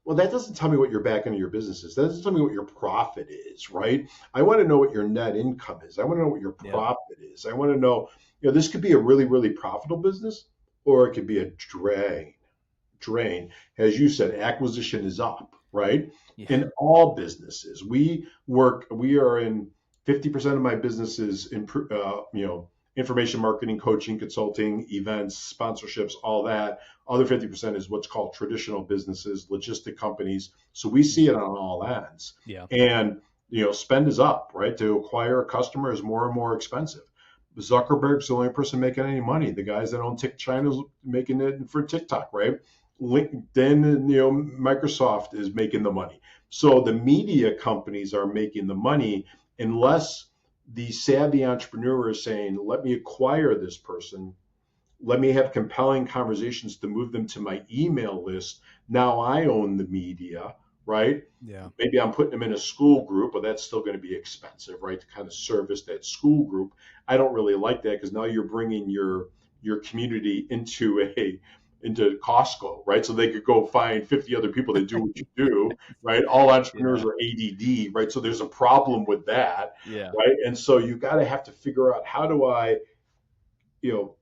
well, that doesn't tell me what your back end of your business is. That doesn't tell me what your profit is, right? I want to know what your net income is. I want to know what your profit is. I want to know, this could be a really, really profitable business, or it could be a drain. As you said, acquisition is up, right? Yeah. In all businesses, we are in 50% of my business is information marketing, coaching, consulting, events, sponsorships, all that. Other 50% is what's called traditional businesses, logistic companies. So we see it on all ends. Yeah. And spend is up, right? To acquire a customer is more and more expensive. Zuckerberg's the only person making any money. The guys that own China's making it for TikTok, right? LinkedIn and Microsoft is making the money. So the media companies are making the money unless the savvy entrepreneur is saying, let me acquire this person. Let me have compelling conversations to move them to my email list. Now I own the media, right? Yeah. Maybe I'm putting them in a school group, but that's still going to be expensive, right? To kind of service that school group. I don't really like that because now you're bringing your community into Costco, right? So they could go find 50 other people that do what you do, right? All entrepreneurs Yeah. are ADD, right? So there's a problem with that, Yeah. right? And so you got to have to figure out how do I, you know,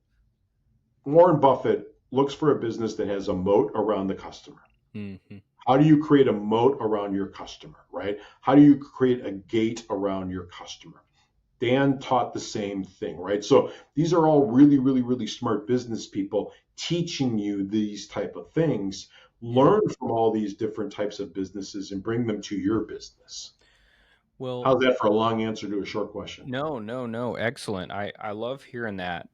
Warren Buffett looks for a business that has a moat around the customer. Mm-hmm. How do you create a moat around your customer, right? How do you create a gate around your customer? Dan taught the same thing, right? So these are all really, really, really smart business people teaching you these type of things. Learn from all these different types of businesses and bring them to your business. Well, How's that for a long answer to a short question? no. Excellent. I love hearing that.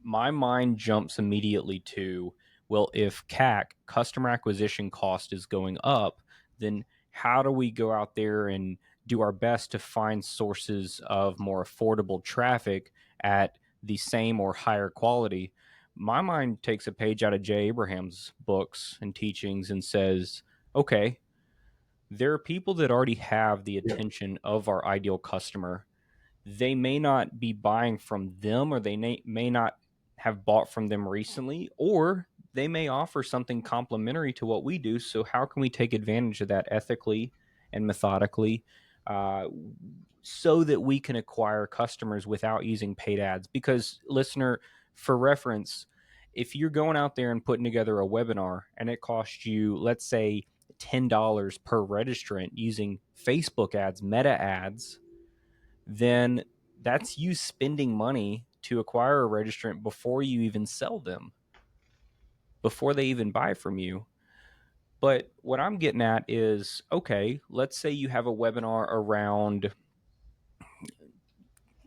My mind jumps immediately to, well, if CAC, customer acquisition cost, is going up, then how do we go out there and do our best to find sources of more affordable traffic at the same or higher quality? My mind takes a page out of Jay Abraham's books and teachings and says, okay, there are people that already have the Yeah, attention of our ideal customer. They may not be buying from them, or they may not have bought from them recently, or they may offer something complementary to what we do. So, how can we take advantage of that ethically and methodically, uh, so that we can acquire customers without using paid ads? Because, listener, for reference, if you're going out there and putting together a webinar and it costs you, let's say, $10 per registrant using Facebook ads, meta ads, then that's you spending money to acquire a registrant before you even sell them, before they even buy from you. But what I'm getting at is, okay, let's say you have a webinar around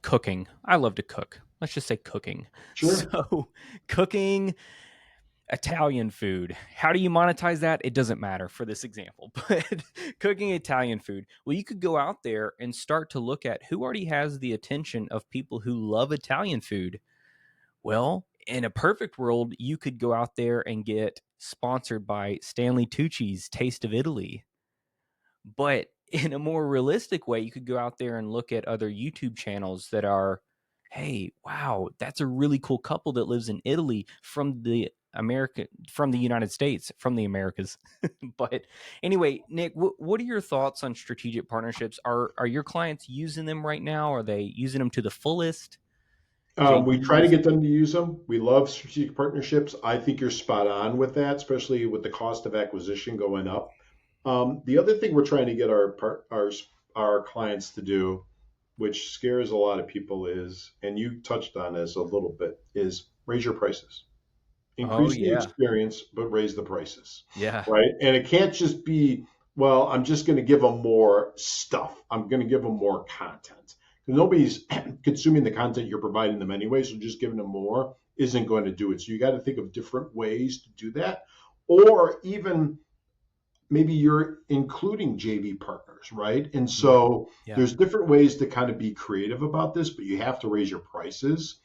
cooking. I love to cook. Let's just say cooking. sure. So, cooking Italian food. How do you monetize that? It doesn't matter for this example, but cooking Italian food. Well, you could go out there and start to look at who already has the attention of people who love Italian food. Well, in a perfect world, you could go out there and get sponsored by Stanley Tucci's Taste of Italy. But in a more realistic way, you could go out there and look at other YouTube channels that are, hey, wow, that's a really cool couple that lives in Italy from the United States, from the Americas. But anyway, Nick, what are your thoughts on strategic partnerships? Are your clients using them right now? Are they using them to the fullest? We try to JVs? get them to use them. We love strategic partnerships. I think you're spot on with that, especially with the cost of acquisition going up. The other thing we're trying to get our clients to do, which scares a lot of people, is, and you touched on this a little bit, is raise your prices. Oh Increase the yeah, experience, but raise the prices, yeah, right? And it can't just be, well, I'm just going to give them more stuff. I'm going to give them more content. Nobody's consuming the content you're providing them anyway, so just giving them more isn't going to do it. So you got to think of different ways to do that, or even maybe you're including JV partners, right? And so yeah. there's different ways to kind of be creative about this, but you have to raise your prices.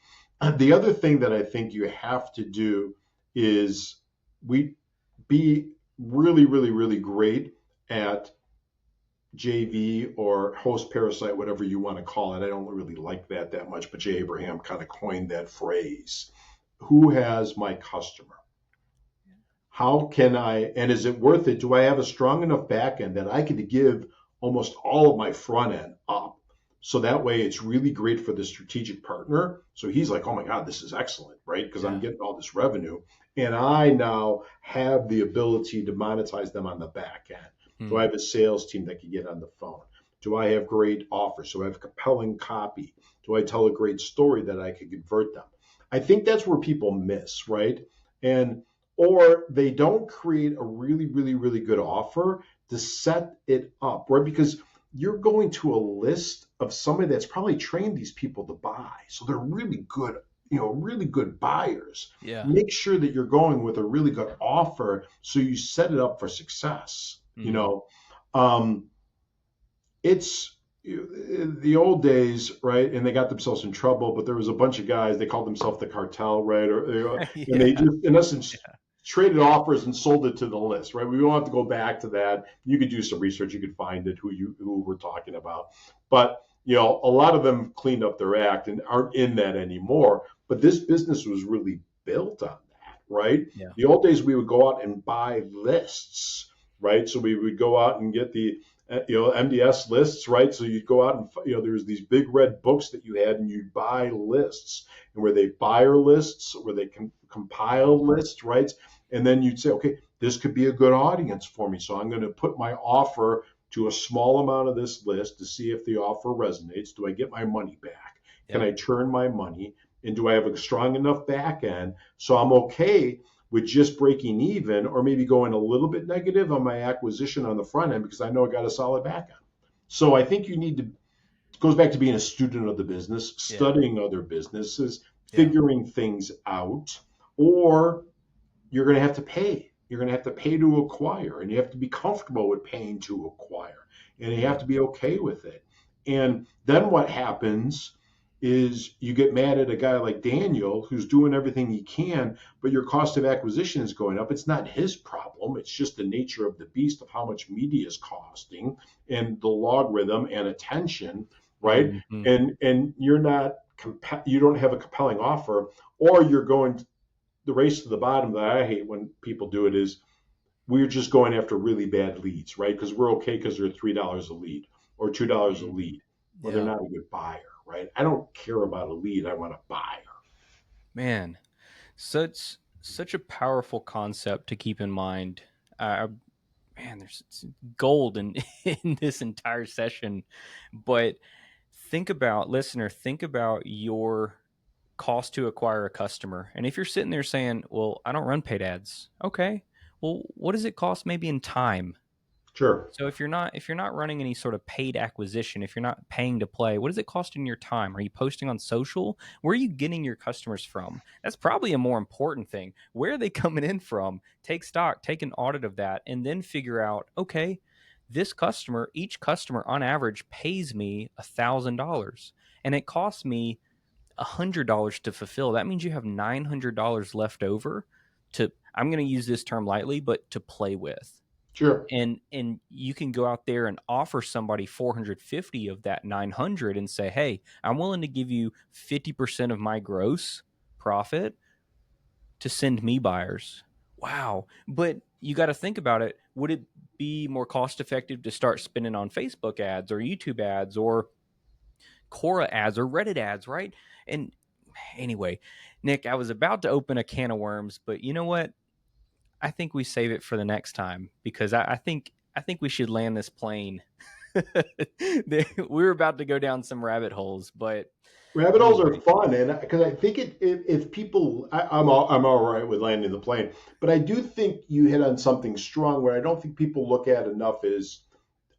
The other thing that I think you have to do is we be really, really, really great at JV or host parasite, whatever you want to call it. I don't really like that much, but Jay Abraham kind of coined that phrase. Who has my customer? How can I, and is it worth it? Do I have a strong enough back end that I could give almost all of my front end up? So that way it's really great for the strategic partner. So he's like, oh my God, this is excellent, right? Because I'm Yeah. getting all this revenue. And I now have the ability to monetize them on the back end. Do I Hmm. have a sales team that can get on the phone? Do I have great offers? Do I have compelling copy? Do I tell a great story that I can convert them? I think that's where people miss, right? And or they don't create a really, really, really good offer to set it up, right? Because you're going to a list of somebody that's probably trained these people to buy. So they're really good, really good buyers. Yeah. Make sure that you're going with a really good offer so you set it up for success. Um, it's the old days, right? And they got themselves in trouble, but there was a bunch of guys, they called themselves the cartel, right? And Yeah. they just, in essence, traded offers and sold it to the list, right? We don't have to go back to that. You could do some research, you could find it, who we're talking about. But a lot of them cleaned up their act and aren't in that anymore. But this business was really built on that, right? Yeah. The old days we would go out and buy lists, right? So we would go out and get the MDS lists, right? So you'd go out and there was these big red books that you had, and you'd buy lists, and were they buyer lists, were they compile lists, right? And then you'd say, okay, this could be a good audience for me, so I'm going to put my offer to a small amount of this list to see if the offer resonates. Do I get my money back? Can I turn my money? And do I have a strong enough back end so I'm okay with just breaking even, or maybe going a little bit negative on my acquisition on the front end because I know I got a solid back end? So I think it goes back to being a student of the business, studying other businesses, figuring things out, or you're going to have to pay. You're going to have to pay to acquire, and you have to be comfortable with paying to acquire, and you have to be okay with it. And then what happens is you get mad at a guy like Daniel who's doing everything he can, but your cost of acquisition is going up. It's not his problem. It's just the nature of the beast of how much media is costing and the logarithm and attention, right? Mm-hmm. And you don't have a compelling offer, or you're going the race to the bottom that I hate when people do it is we're just going after really bad leads, right? Because we're okay because they're $3 a lead or $2 a lead, or they're not a good buyer, right? I don't care about a lead. I want a buyer. Man, such a powerful concept to keep in mind. Uh, man, there's gold in in this entire session. But think about your cost to acquire a customer. And if you're sitting there saying, "Well, I don't run paid ads," okay. Well, what does it cost maybe in time? Sure. So if you're not running any sort of paid acquisition, if you're not paying to play, what does it cost in your time? Are you posting on social? Where are you getting your customers from? That's probably a more important thing. Where are they coming in from? Take stock, take an audit of that, and then figure out, okay, each customer on average pays me $1,000, and it costs me $100 to fulfill. That means you have $900 left over to, I'm going to use this term lightly, but to play with. Sure. And you can go out there and offer somebody 450 of that 900 and say, hey, I'm willing to give you 50% of my gross profit to send me buyers. Wow. But you got to think about it. Would it be more cost effective to start spending on Facebook ads or YouTube ads or Quora ads or Reddit ads, right? And anyway, Nick, I was about to open a can of worms, but you know what? I think we save it for the next time because I think we should land this plane. We're about to go down some rabbit holes, but Rabbit holes are anyway, fun, and because I think if people, I'm all right with landing the plane, but I do think you hit on something strong where I don't think people look at enough is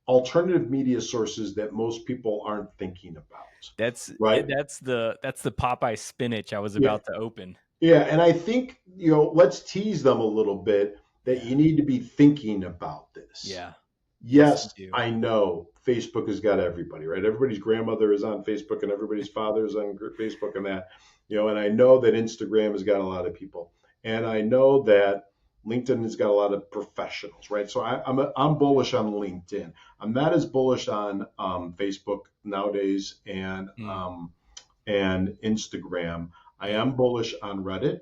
alternative media sources that most people aren't thinking about, that's right? that's the Popeye spinach I was Yeah, about to open. yeah, and I think let's tease them a little bit that Yeah, you need to be thinking about this. yeah, yes, you Yes, do. I know Facebook has got everybody, right? Everybody's grandmother is on Facebook and everybody's father is on Facebook and that, and I know that Instagram has got a lot of people. And I know that LinkedIn has got a lot of professionals, right? So I'm bullish on LinkedIn. I'm not as bullish on Facebook nowadays Mm, and Instagram. I am bullish on Reddit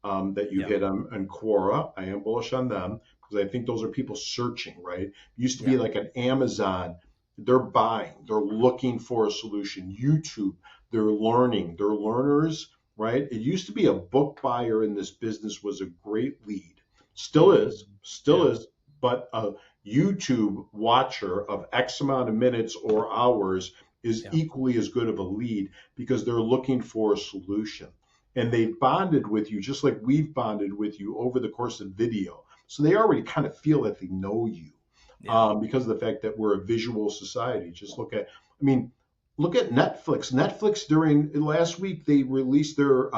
that you yeah, hit on Quora. I am bullish on them because I think those are people searching, right? It used to be yeah, like an Amazon. They're buying, they're looking for a solution. YouTube, they're learning, they're learners, right? It used to be a book buyer in this business was a great lead. Still mm, is, yeah, still is. but a YouTube watcher of X amount of minutes or hours is Yeah. equally as good of a lead because they're looking for a solution. And they bonded with you just like we've bonded with you over the course of video. So they already kind of feel that they know you Yeah. because of the fact that we're a visual society. Just I mean, look at Netflix. Netflix during last week they released their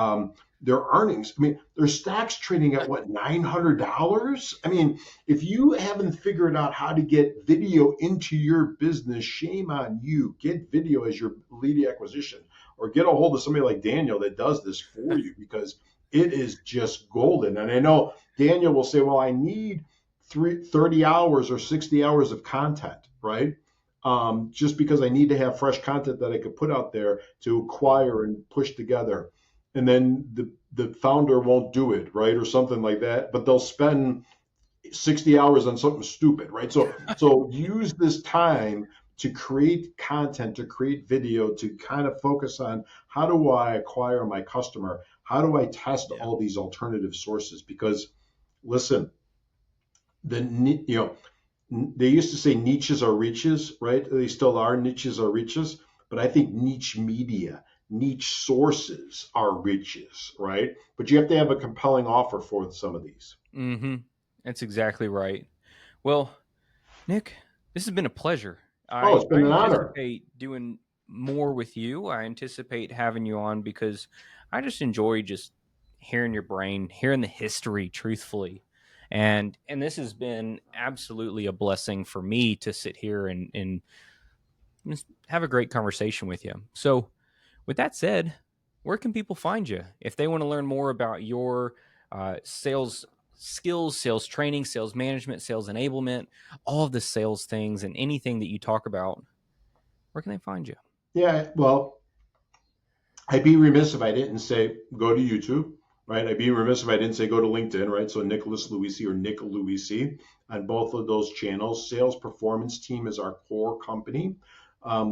earnings. I mean, their stock's trading at what, $900? I mean, if you haven't figured out how to get video into your business, shame on you. Get video as your lead acquisition, or get a hold of somebody like Daniel that does this for you because it is just golden. And I know Daniel will say, well, I need 30 hours or 60 hours of content, right? Just because I need to have fresh content that I could put out there to acquire and push together. And then the founder won't do it, right? Or something like that, but they'll spend 60 hours on something stupid, right? So use this time to create content, to create video, to kind of focus on how do I acquire my customer? How do I test Yeah. all these alternative sources? Because listen, they used to say niches are reaches, right? They still are, niches are reaches, but I think niche media, niche sources are riches, right? But you have to have a compelling offer for some of these. Mm-hmm. That's exactly right. Well, Nick, this has been a pleasure. Oh, it's I been an honor. anticipate doing more with you. I anticipate having you on because I just enjoy just hearing your brain, hearing the history truthfully. And this has been absolutely a blessing for me to sit here and just have a great conversation with you. So, with that said, where can people find you if they want to learn more about your sales skills, sales training, sales management, sales enablement, all of the sales things, and anything that you talk about? Where can they find you? Yeah, well, I'd be remiss if I didn't say go to YouTube, right? I'd be remiss if I didn't say go to LinkedIn, right? So Nicholas Luisi or Nick Luisi on both of those channels. Sales Performance Team is our core company.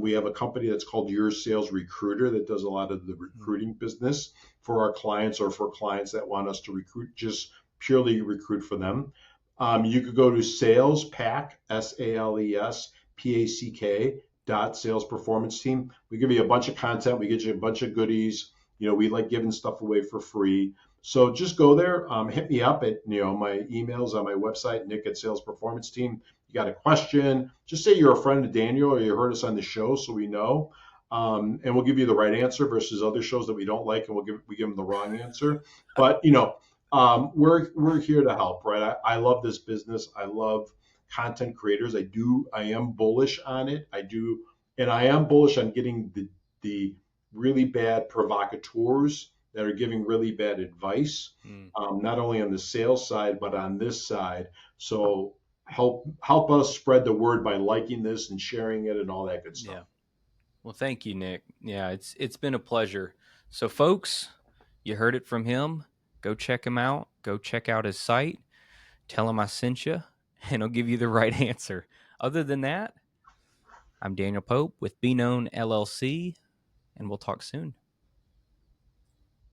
We have a company that's called Your Sales Recruiter that does a lot of the recruiting business for our clients or for clients that want us to recruit, just purely recruit for them. You could go to SalesPack, SalesPack Sales Performance Team. We give you a bunch of content. We get you a bunch of goodies. We like giving stuff away for free. So just go there. Hit me up at my emails on my website, Nick at Sales Performance Team. You got a question? Just say you're a friend of Daniel or you heard us on the show, so we know. And we'll give you the right answer versus other shows that we don't like, and we give them the wrong answer. But we're here to help, right? I love this business. I love content creators. I am bullish on it. And I am bullish on getting the really bad provocateurs that are giving really bad advice, not only on the sales side but on this side. So help us spread the word by liking this and sharing it and all that good stuff. Yeah. Well, thank you, Nick. Yeah, it's been a pleasure. So, folks, you heard it from him. Go check him out. Go check out his site. Tell him I sent you, and he'll give you the right answer. Other than that, I'm Daniel Pope with Be Known LLC, and we'll talk soon.